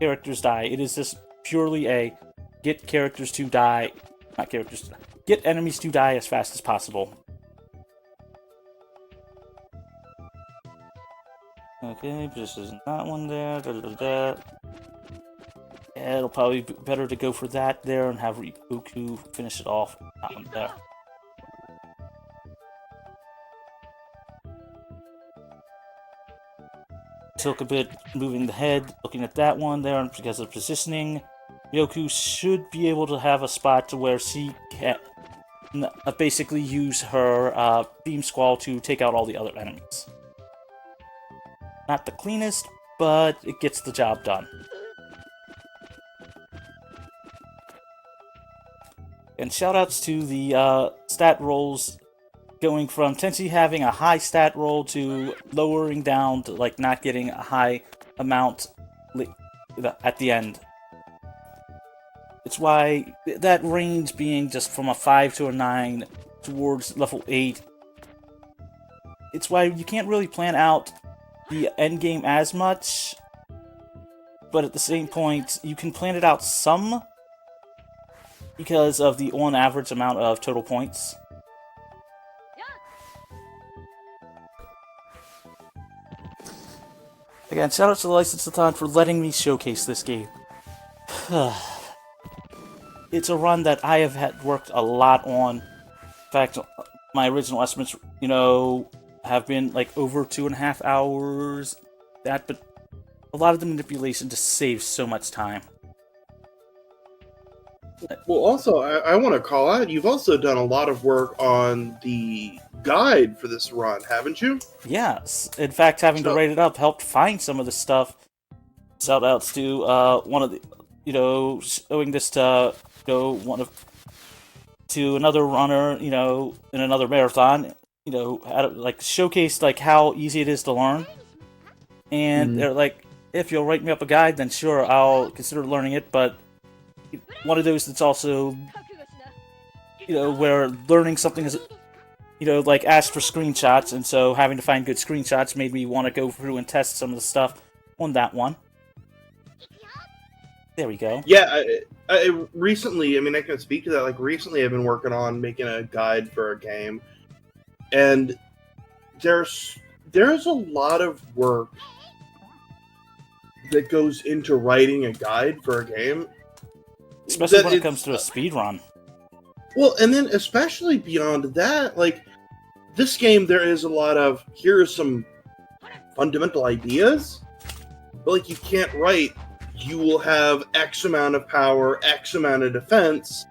characters die. It is just purely a get characters to die, not characters to die. Get enemies to die as fast as possible. Okay, this isn't that one there. Yeah, it'll probably be better to go for that there and have Ryoku finish it off. That one there. Took a bit moving the head, looking at that one there, and because of positioning, Ryoku should be able to have a spot to where she can basically use her Beam Squall to take out all the other enemies. Not the cleanest, but it gets the job done. And shoutouts to the stat rolls going from Tenchi having a high stat roll to lowering down to like not getting a high amount at the end. It's why that range being just from a 5 to a 9 towards level 8. It's why you can't really plan out the endgame as much, but at the same point, you can plan it out some because of the on average amount of total points. Again, shout out to the License-a-thon for letting me showcase this game. It's a run that I have had worked a lot on. In fact, my original estimates, have been like over 2.5 hours. But a lot of the manipulation just saves so much time. Well, also, I want to call out, you've also done a lot of work on the guide for this run, haven't you? Yes. In fact, having to write it up helped find some of the stuff. Shout outs to one of the, showing this to, to another runner, in another marathon, had, like, showcased, like, how easy it is to learn. And they're like, if you'll write me up a guide, then sure, I'll consider learning it, but one of those that's also, where learning something is, like, asked for screenshots, and so having to find good screenshots made me want to go through and test some of the stuff on that one. There we go. Yeah, I recently, I can speak to that, like, recently I've been working on making a guide for a game, and there's a lot of work that goes into writing a guide for a game. Especially when it comes to a speed run. Well, and then especially beyond that, like, this game, there is a lot of, here are some fundamental ideas, but, like, you can't write, you will have X amount of power, X amount of defense,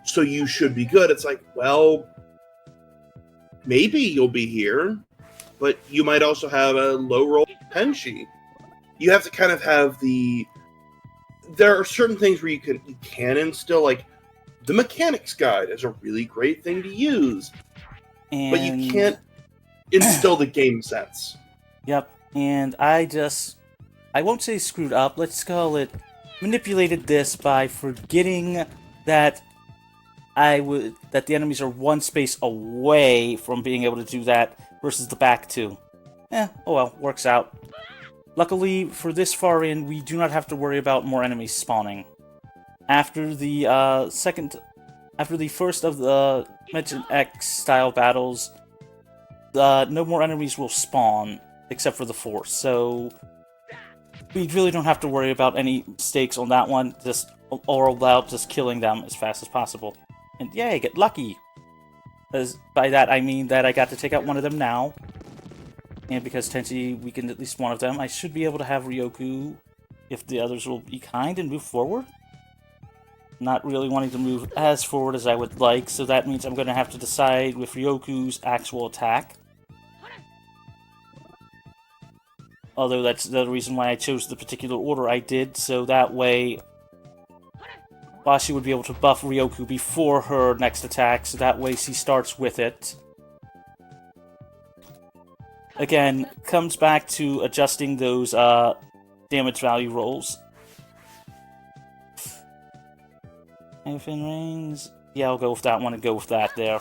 so you should be good. It's like, well, maybe you'll be here, but you might also have a low roll Tenchi. You have to kind of have there are certain things where you can instill, like, the mechanics guide is a really great thing to use, but you can't instill the game sense. Yep, and I won't say screwed up, let's call it manipulated this by forgetting that that the enemies are one space away from being able to do that versus the back two. Oh well, works out. Luckily, for this far in, we do not have to worry about more enemies spawning. After the first of the mentioned X-style battles, no more enemies will spawn, except for the Force, so we really don't have to worry about any mistakes on that one, or about just killing them as fast as possible. And yay, get lucky! As by that I mean that I got to take out one of them now. And because Tenchi weakened at least one of them, I should be able to have Ryoku if the others will be kind and move forward. Not really wanting to move as forward as I would like, so that means I'm going to have to decide with Ryoku's actual attack. Although that's the reason why I chose the particular order I did, so that way Washi would be able to buff Ryoku before her next attack, so that way she starts with it. Again, comes back to adjusting those damage value rolls. Anything range? Yeah, I'll go with that one and go with that there.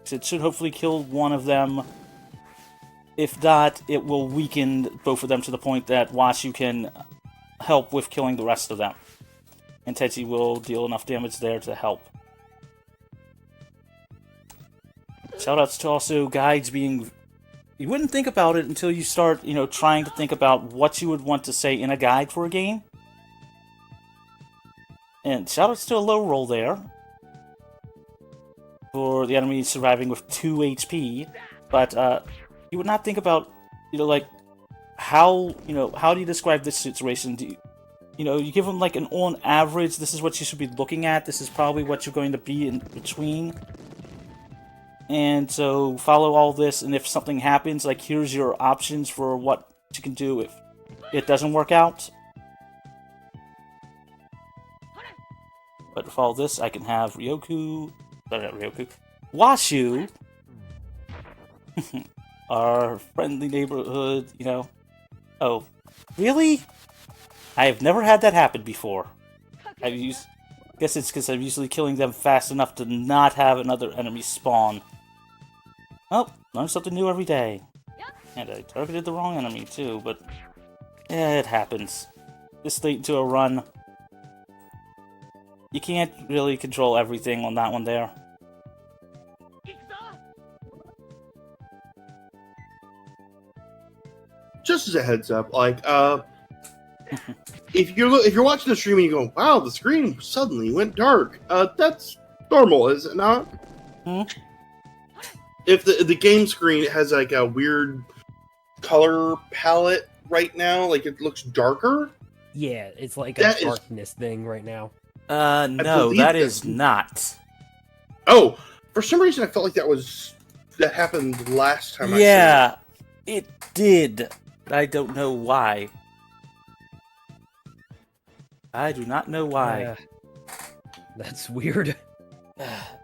So it should hopefully kill one of them. If not, it will weaken both of them to the point that Washu can help with killing the rest of them. And Tenchi will deal enough damage there to help. Shoutouts to also guides being... You wouldn't think about it until you start, trying to think about what you would want to say in a guide for a game. And shoutouts to a low roll there. For the enemy surviving with 2 HP. But, you would not think about, how do you describe this situation? You give them, like, an on average, this is what you should be looking at, this is probably what you're going to be in between. And so, follow all this, and if something happens, like, here's your options for what you can do if it doesn't work out. But with all this, I can have Washu, our friendly neighborhood, Oh, really? I have never had that happen before. Guess it's because I'm usually killing them fast enough to not have another enemy spawn. Well, learn something new every day. And I targeted the wrong enemy too, but it happens. This late into a run, you can't really control everything on that one there. Just as a heads up, like, if you're watching the stream and you go, "Wow, the screen suddenly went dark," that's normal, is it not? Hmm? If the game screen has like a weird color palette right now, like it looks darker. Yeah, it's like a That is- darkness thing right now. No, believe that that- is not. Oh, for some reason I felt like that happened last time. Yeah, it did. I don't know why. I do not know why. That's weird.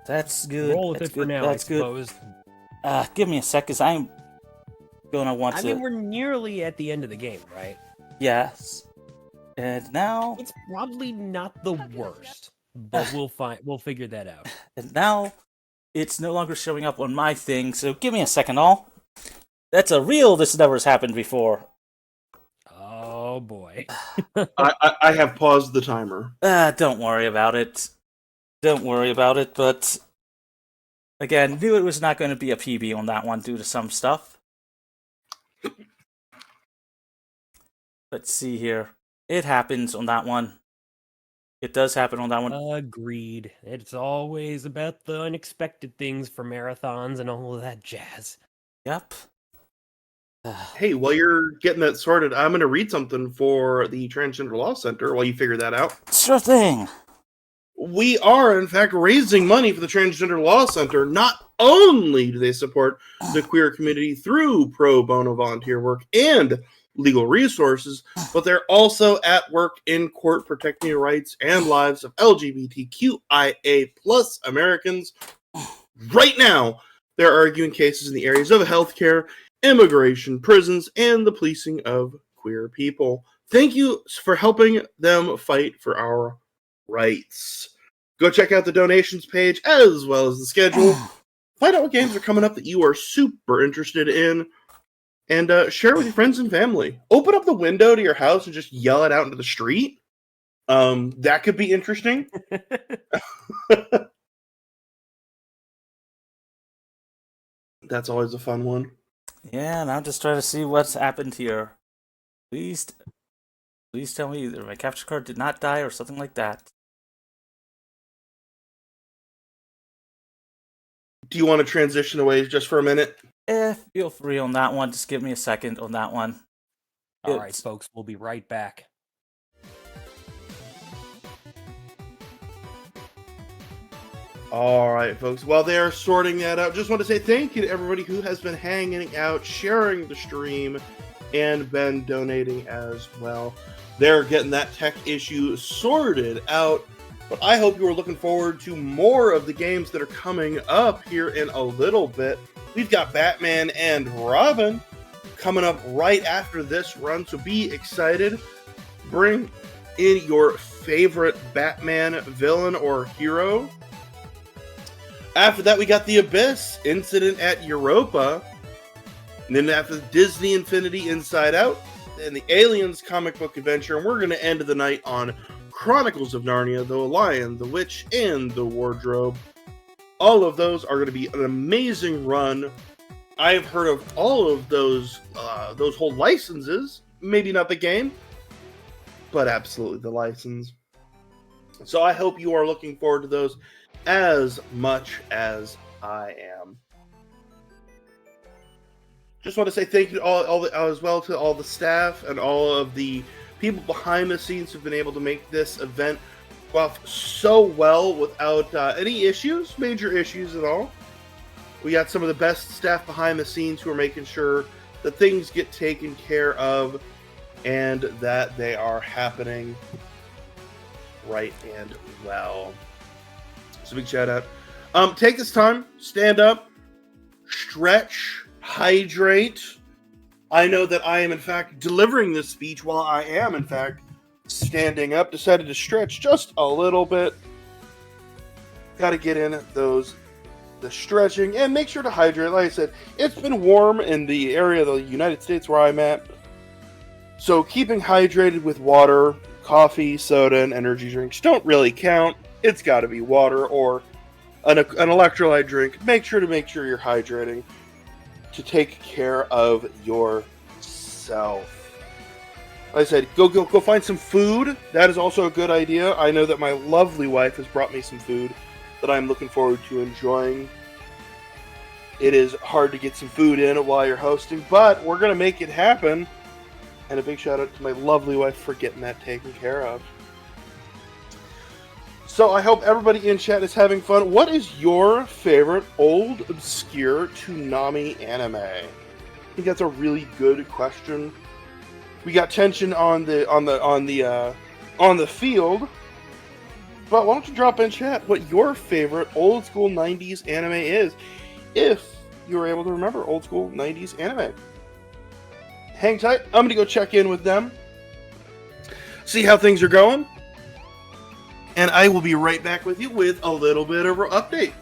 That's good. Roll with That's it for good. now, That's I good. suppose. Give me a sec, because I'm gonna want I to. mean, we're nearly at the end of the game, right? Yes. And now, It's probably not the worst, but we'll figure that out. it's no longer showing up on my thing. So give me a second, all. That's a real. This never has happened before. Oh boy. I have paused the timer. Don't worry about it. Don't worry about it. But again, knew it was not going to be a PB on that one due to some stuff. Let's see here. It happens on that one. It does happen on that one. Agreed. It's always about the unexpected things for marathons and all of that jazz. Yep. Hey, while you're getting that sorted, I'm going to read something for the Transgender Law Center while you figure that out. Sure thing. We are, in fact, raising money for the Transgender Law Center. Not only do they support the queer community through pro bono volunteer work and legal resources, but they're also at work in court protecting the rights and lives of LGBTQIA plus Americans. Right now, they're arguing cases in the areas of healthcare, immigration, prisons, and the policing of queer people. Thank you for helping them fight for our rights. Go check out the donations page as well as the schedule. Find out what games are coming up that you are super interested in, and share with your friends and family. Open up the window to your house and just yell it out into the street. That could be interesting. That's always a fun one. Yeah, and I'm just trying to see what's happened here. Please tell me either my capture card did not die or something like that. Do you want to transition away just for a minute? Feel free on that one. Just give me a second on that one. All right, folks, we'll be right back. All right, folks. While they are sorting that out, just want to say thank you to everybody who has been hanging out, sharing the stream, and been donating as well. They're getting that tech issue sorted out, but I hope you are looking forward to more of the games that are coming up here in a little bit. We've got Batman and Robin coming up right after this run, so be excited. Bring in your favorite Batman villain or hero. After that, we got The Abyss, Incident at Europa. And then after Disney Infinity Inside Out, and the Aliens comic book adventure. And we're going to end the night on Chronicles of Narnia, The Lion, The Witch, and The Wardrobe. All of those are going to be an amazing run. I've heard of all of those whole licenses. Maybe not the game, but absolutely the license. So I hope you are looking forward to those as much as I am. Just want to say thank you to as well to all the staff and all of the people behind the scenes who've been able to make this event go off so well without any issues, major issues at all. We got some of the best staff behind the scenes who are making sure that things get taken care of and that they are happening right and well. So big shout out. Take this time, stand up, stretch, hydrate. I know that I am in fact delivering this speech while I am in fact standing up. Decided to stretch just a little bit. Got to get in the stretching, and make sure to hydrate. Like I said, it's been warm in the area of the United States where I'm at, so keeping hydrated with water, coffee, soda, and energy drinks don't really count. It's got to be water or an electrolyte drink. Make sure you're hydrating to take care of yourself. Like I said, go find some food. That is also a good idea. I know that my lovely wife has brought me some food that I'm looking forward to enjoying. It is hard to get some food in while you're hosting, but we're going to make it happen. And a big shout out to my lovely wife for getting that taken care of. So I hope everybody in chat is having fun. What is your favorite old, obscure Toonami anime? I think that's a really good question. We got tension on the field. But why don't you drop in chat what your favorite old school 90s anime is, if you were able to remember old school 90s anime. Hang tight. I'm going to go check in with them, see how things are going, and I will be right back with you with a little bit of an update.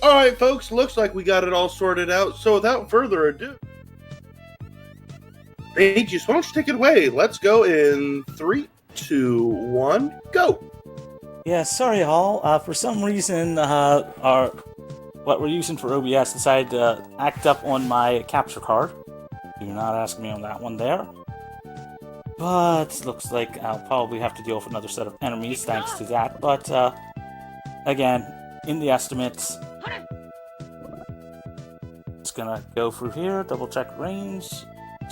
Alright, folks, looks like we got it all sorted out, so without further ado, Mageius, why don't you take it away? Let's go in 3, 2, 1, go! Yeah, sorry all. For some reason, what we're using for OBS decided to act up on my capture card. Do not ask me on that one there. But looks like I'll probably have to deal with another set of enemies thanks to that. But again, in the estimates, it's gonna go through here, double check range.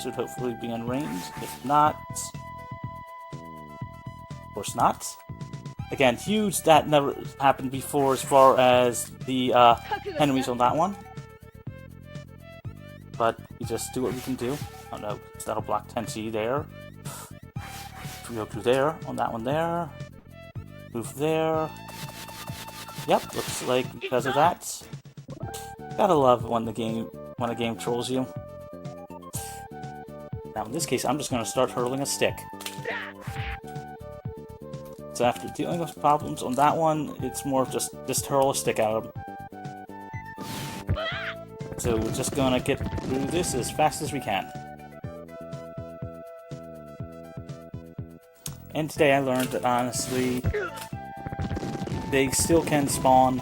Should hopefully be in range. If not, of course not. Again, huge, that never happened before as far as the enemies on that one. But we just do what we can do. Oh no, that'll block Tenchi there. We go through there, on that one there. Move there. Yep, looks like because of that. Gotta love when a game trolls you. Now in this case, I'm just gonna start hurling a stick. So after dealing with problems on that one, it's more of just hurl a stick at them. So we're just gonna get through this as fast as we can. And today I learned that honestly, they still can spawn.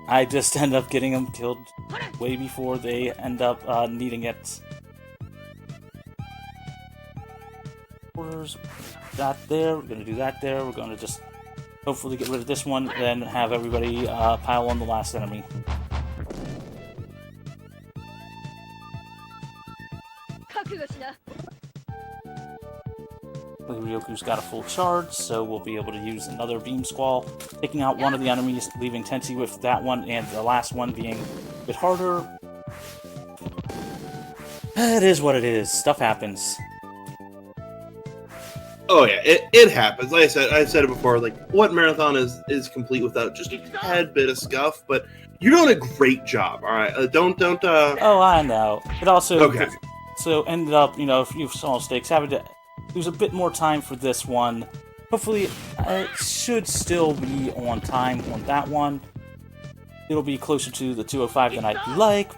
I just end up getting them killed way before they end up needing it. Orders. That there, we're gonna do that there, we're gonna just hopefully get rid of this one, then have everybody pile on the last enemy. Ryoku's got a full charge, so we'll be able to use another beam squall, taking out one of the enemies, leaving Tenchi with that one, and the last one being a bit harder. It is what it is, stuff happens. Oh yeah, it happens. Like I said it before. Like, what marathon is complete without just a tad bit of scuff? But you're doing a great job. All right, don't. Oh, I know. It also okay. So ended up, a few small mistakes. Having to lose a bit more time for this one. Hopefully, it should still be on time on that one. It'll be closer to the 205 than I'd like,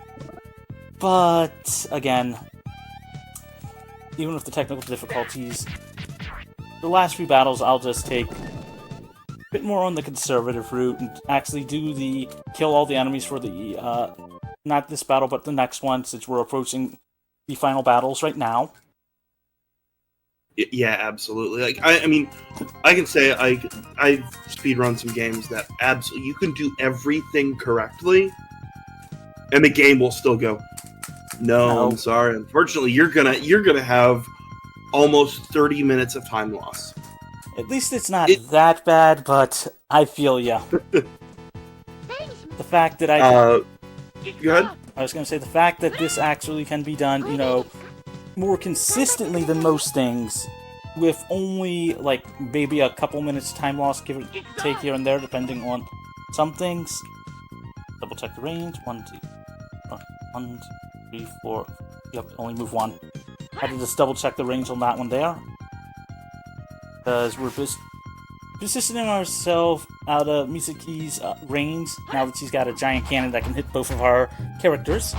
but again, even with the technical difficulties. The last few battles, I'll just take a bit more on the conservative route and actually do the kill all the enemies for the, not this battle, but the next one, since we're approaching the final battles right now. Yeah, absolutely. Like, I mean, I can say I've speedrun some games that absolutely, you can do everything correctly, and the game will still go, no. I'm sorry. Unfortunately, you're gonna have almost 30 minutes of time loss. At least it's not that bad, but I feel ya. The fact that go ahead. I was gonna say, the fact that this actually can be done, more consistently than most things, with only, like, maybe a couple minutes time loss, give or take here and there, depending on some things. Double check the range. 1, 2, 3, 4. Yep, only move one. Had to just double check the range on that one there. Because we're positioning ourselves out of Mizuki's range, now that she's got a giant cannon that can hit both of our characters.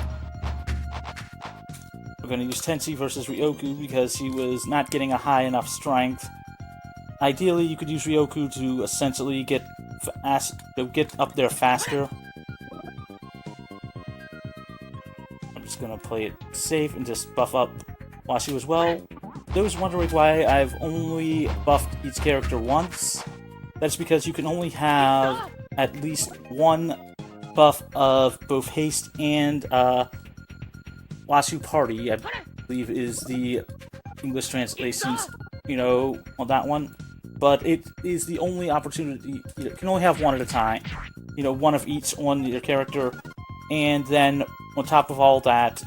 We're going to use Tenchi versus Ryoku because he was not getting a high enough strength. Ideally, you could use Ryoku to essentially get up there faster. I'm just going to play it safe and just buff up Washi as well. Those wondering why I've only buffed each character once, that's because you can only have at least one buff of both haste and Wasu Party, I believe is the English translations, on that one. But it is the only opportunity, you can only have one at a time. One of each on your character, and then on top of all that,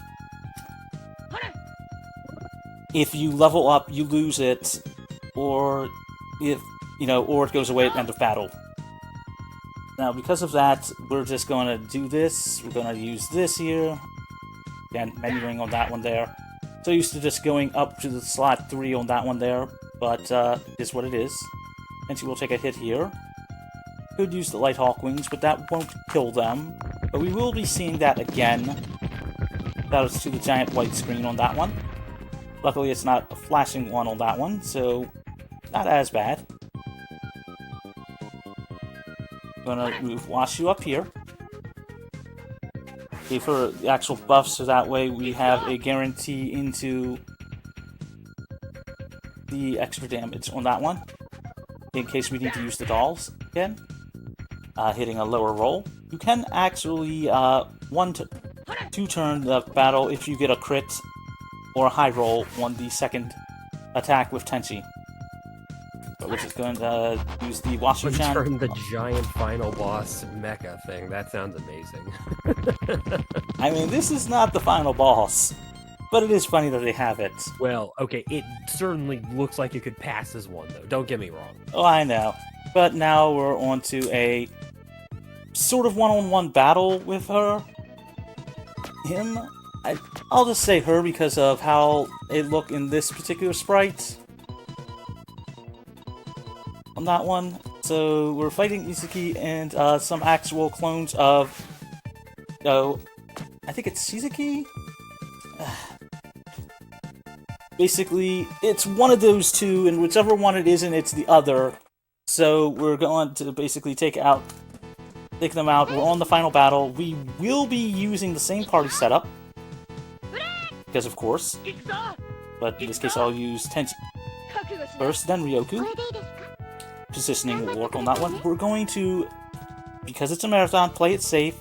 if you level up, you lose it, or or it goes away at the end of battle. Now, because of that, we're just going to do this. We're going to use this here. Again, menuing on that one there. So used to just going up to the slot 3 on that one there, but is what it is. And she will take a hit here. Could use the Light Hawk Wings, but that won't kill them. But we will be seeing that again. That was to the giant white screen on that one. Luckily, it's not a flashing one on that one, so not as bad. Gonna move Washu up here. Give her the actual buff, so that way we have a guarantee into the extra damage on that one, in case we need to use the dolls again. Hitting a lower roll. You can actually 2-turn the battle if you get a crit or a high roll on the second attack with Tenchi. Which is going to use the Washu-chan. Turn the giant final boss mecha thing. That sounds amazing. I mean, this is not the final boss, but it is funny that they have it. Well, okay, it certainly looks like it could pass as one, though. Don't get me wrong. Oh, I know. But now we're on to a sort of one-on-one battle with her. Him? I'll just say her because of how it looked in this particular sprite. On that one. So we're fighting Izuki and some actual clones of... Oh, I think it's Shizuki? Basically, it's one of those two, and whichever one it isn't, it's the other. So we're going to basically take them out. We're on the final battle. We will be using the same party setup. Because of course. But in this case, I'll use Tenchi first, then Ryoku. Positioning will work on that one. We're going to, because it's a marathon, play it safe.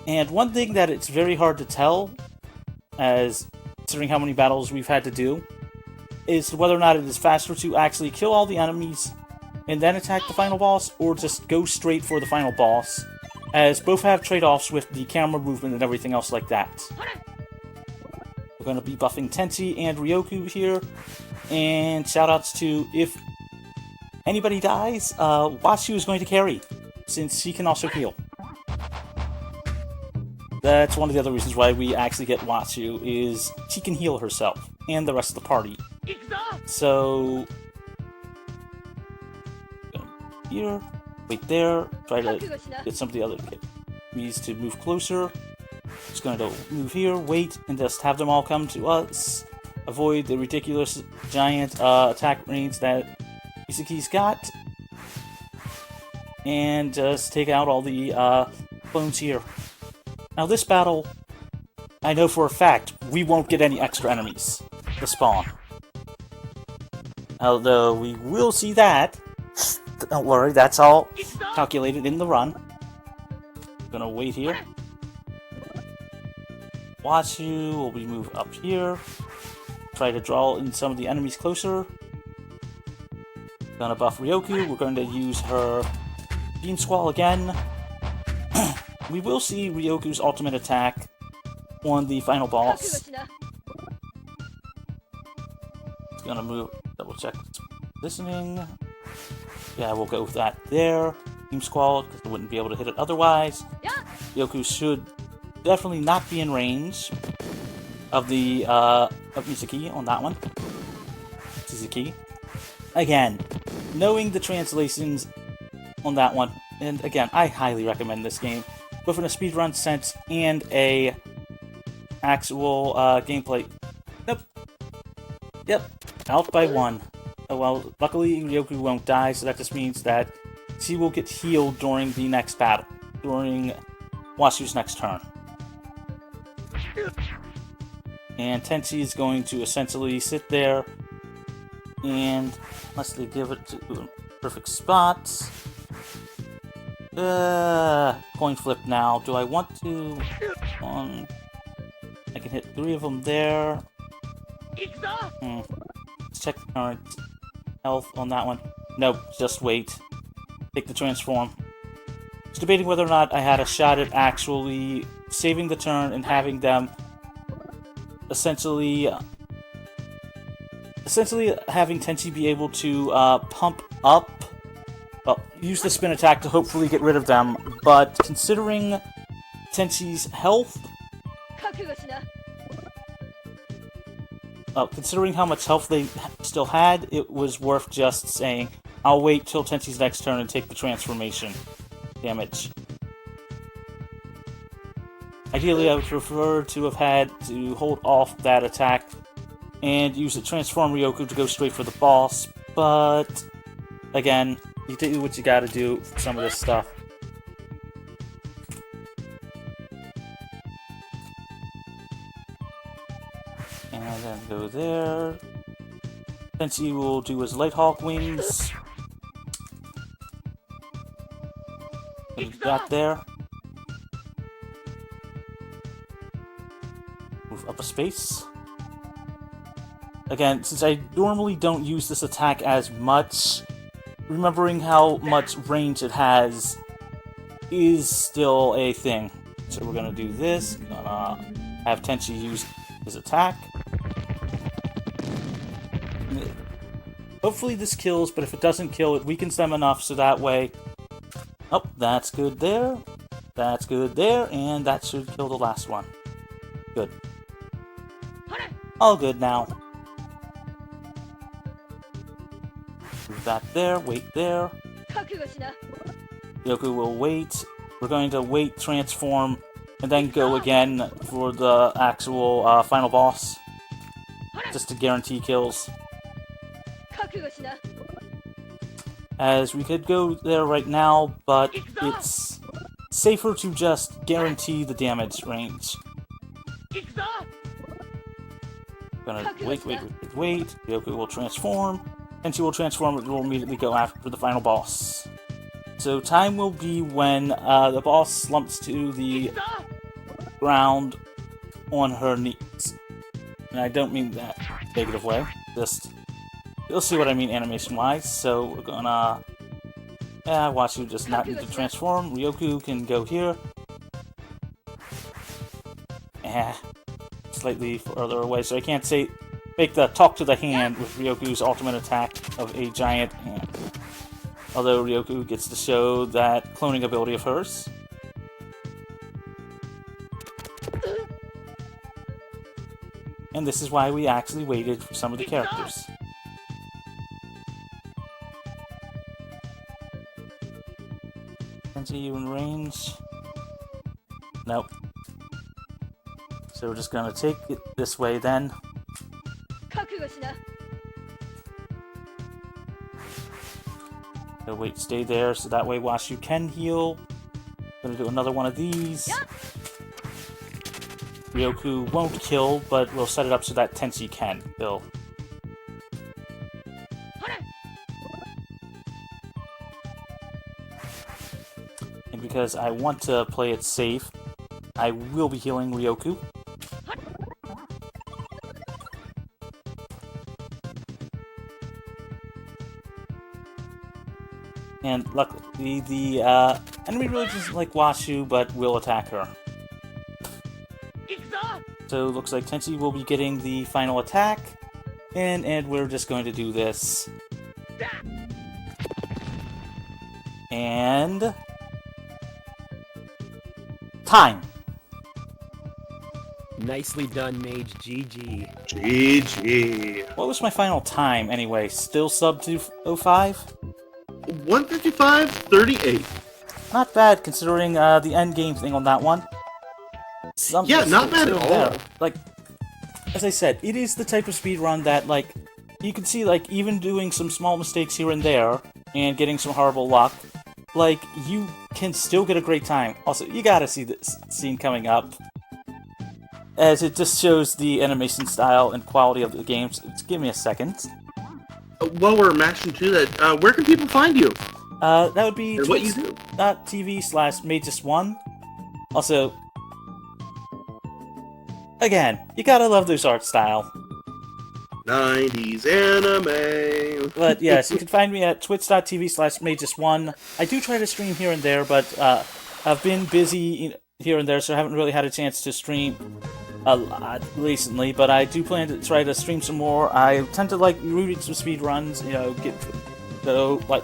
And one thing that it's very hard to tell, as considering how many battles we've had to do, is whether or not it is faster to actually kill all the enemies and then attack the final boss, or just go straight for the final boss, as both have trade-offs with the camera movement and everything else like that. We're going to be buffing Tenchi and Ryoku here. And shoutouts to, if anybody dies, Washu is going to carry, since she can also heal. That's one of the other reasons why we actually get Washu, is she can heal herself, and the rest of the party. So... here, wait there, try to get some of the other enemies to move closer. Just going to move here, wait, and just have them all come to us. Avoid the ridiculous giant attack range that Izuki's got. And just take out all the clones here. Now this battle, I know for a fact, we won't get any extra enemies to spawn. Although we will see that. Don't worry, that's all calculated in the run. Gonna wait here. Washu will be moved up here. Try to draw in some of the enemies closer. Gonna buff Ryoku. We're going to use her Beam Squall again. We will see Ryoku's ultimate attack on the final boss. Gonna move, double check listening. Yeah, we'll go with that there. Beam Squall, because I wouldn't be able to hit it otherwise. Ryoku should definitely not be in range of the of Izuki on that one. Izuki. Again, knowing the translations on that one, and again, I highly recommend this game, both in a speedrun sense and a actual gameplay. Nope. Yep. Out by one. Oh well, luckily Ryoku won't die, so that just means that she will get healed during the next battle, during Washu's next turn. And Tenchi is going to essentially sit there, and unless they give it to a perfect spot. Coin flip now. Do I want to? I can hit 3 of them there. Let's check the current health on that one. Nope, just wait. Take the transform. I was debating whether or not I had a shot at actually saving the turn and having them essentially having Tenchi be able to pump up, use the spin attack to hopefully get rid of them, but considering Tenchi's health, considering how much health they still had, it was worth just saying, I'll wait till Tenchi's next turn and take the transformation damage. Ideally, I would prefer to have had to hold off that attack and use the Transform Ryoku to go straight for the boss, but again, you do what you gotta do for some of this stuff. And then go there. Tenchi will do his Light Hawk Wings. What you got there? Move up a space. Again, since I normally don't use this attack as much, remembering how much range it has is still a thing. So we're gonna do this. Gonna have Tenchi use his attack. Hopefully this kills, but if it doesn't kill, it weakens them enough so that way... Oh, that's good there. That's good there, and that should kill the last one. Good. All good now. Move that there, wait there. Ryoku will wait. We're going to wait, transform, and then go again for the actual final boss. Just to guarantee kills. As we could go there right now, but it's safer to just guarantee the damage range. Gonna wait. Ryoku will transform, and she will transform and will immediately go after the final boss. So time will be when the boss slumps to the ground on her knees. And I don't mean that negative way, just... You'll see what I mean animation-wise, so we're gonna... watch you just not need to transform. Ryoku can go here. Slightly further away, so I can't say... Make the talk to the hand with Ryoku's ultimate attack of a giant hand. Although Ryoku gets to show that cloning ability of hers. And this is why we actually waited for some of the characters. Tenchi, you in range? Nope. So we're just gonna take it this way then. So wait, stay there, so that way Washu can heal. Gonna do another one of these. Ryoku won't kill, but we'll set it up so that Tenchi can kill. And because I want to play it safe, I will be healing Ryoku. And luckily, the enemy really doesn't like Washu, but will attack her. So it looks like Tenchi will be getting the final attack, and we're just going to do this. And... time! Nicely done, Mage. GG. GG. What was my final time, anyway? Still sub 205? 155.38. Not bad, considering the end game thing on that one. Yeah, not bad at all. Like, as I said, it is the type of speedrun that, like, you can see, like, even doing some small mistakes here and there, and getting some horrible luck, like, you can still get a great time. Also, you gotta see this scene coming up, as it just shows the animation style and quality of the games. Just give me a second. While we're mashing through that, where can people find you? That would be And what you do? twitch.tv/Mageius1. Also, again, you gotta love this art style. 90s anime. But yes, you can find me at twitch.tv/Mageius1. I do try to stream here and there, but I've been busy here and there, so I haven't really had a chance to stream a lot recently, but I do plan to try to stream some more. I tend to like reading some speed runs, you know, like,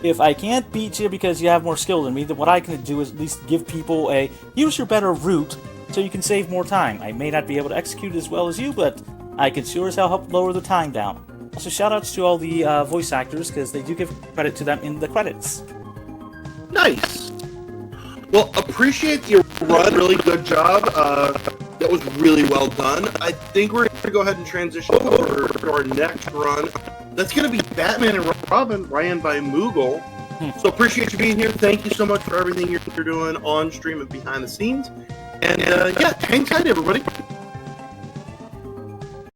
if I can't beat you because you have more skill than me, then what I can do is at least give people a, here's your better route, so you can save more time. I may not be able to execute as well as you, but I can sure as hell help lower the time down. Also, shoutouts to all the voice actors, because they do give credit to them in the credits. Nice. Well, appreciate your run. Really good job. That was really well done. I think we're going to go ahead and transition over to our next run. That's going to be Batman and Robin, ran by Moogle. So appreciate you being here. Thank you so much for everything you're doing on stream and behind the scenes. And yeah, hang tight, everybody.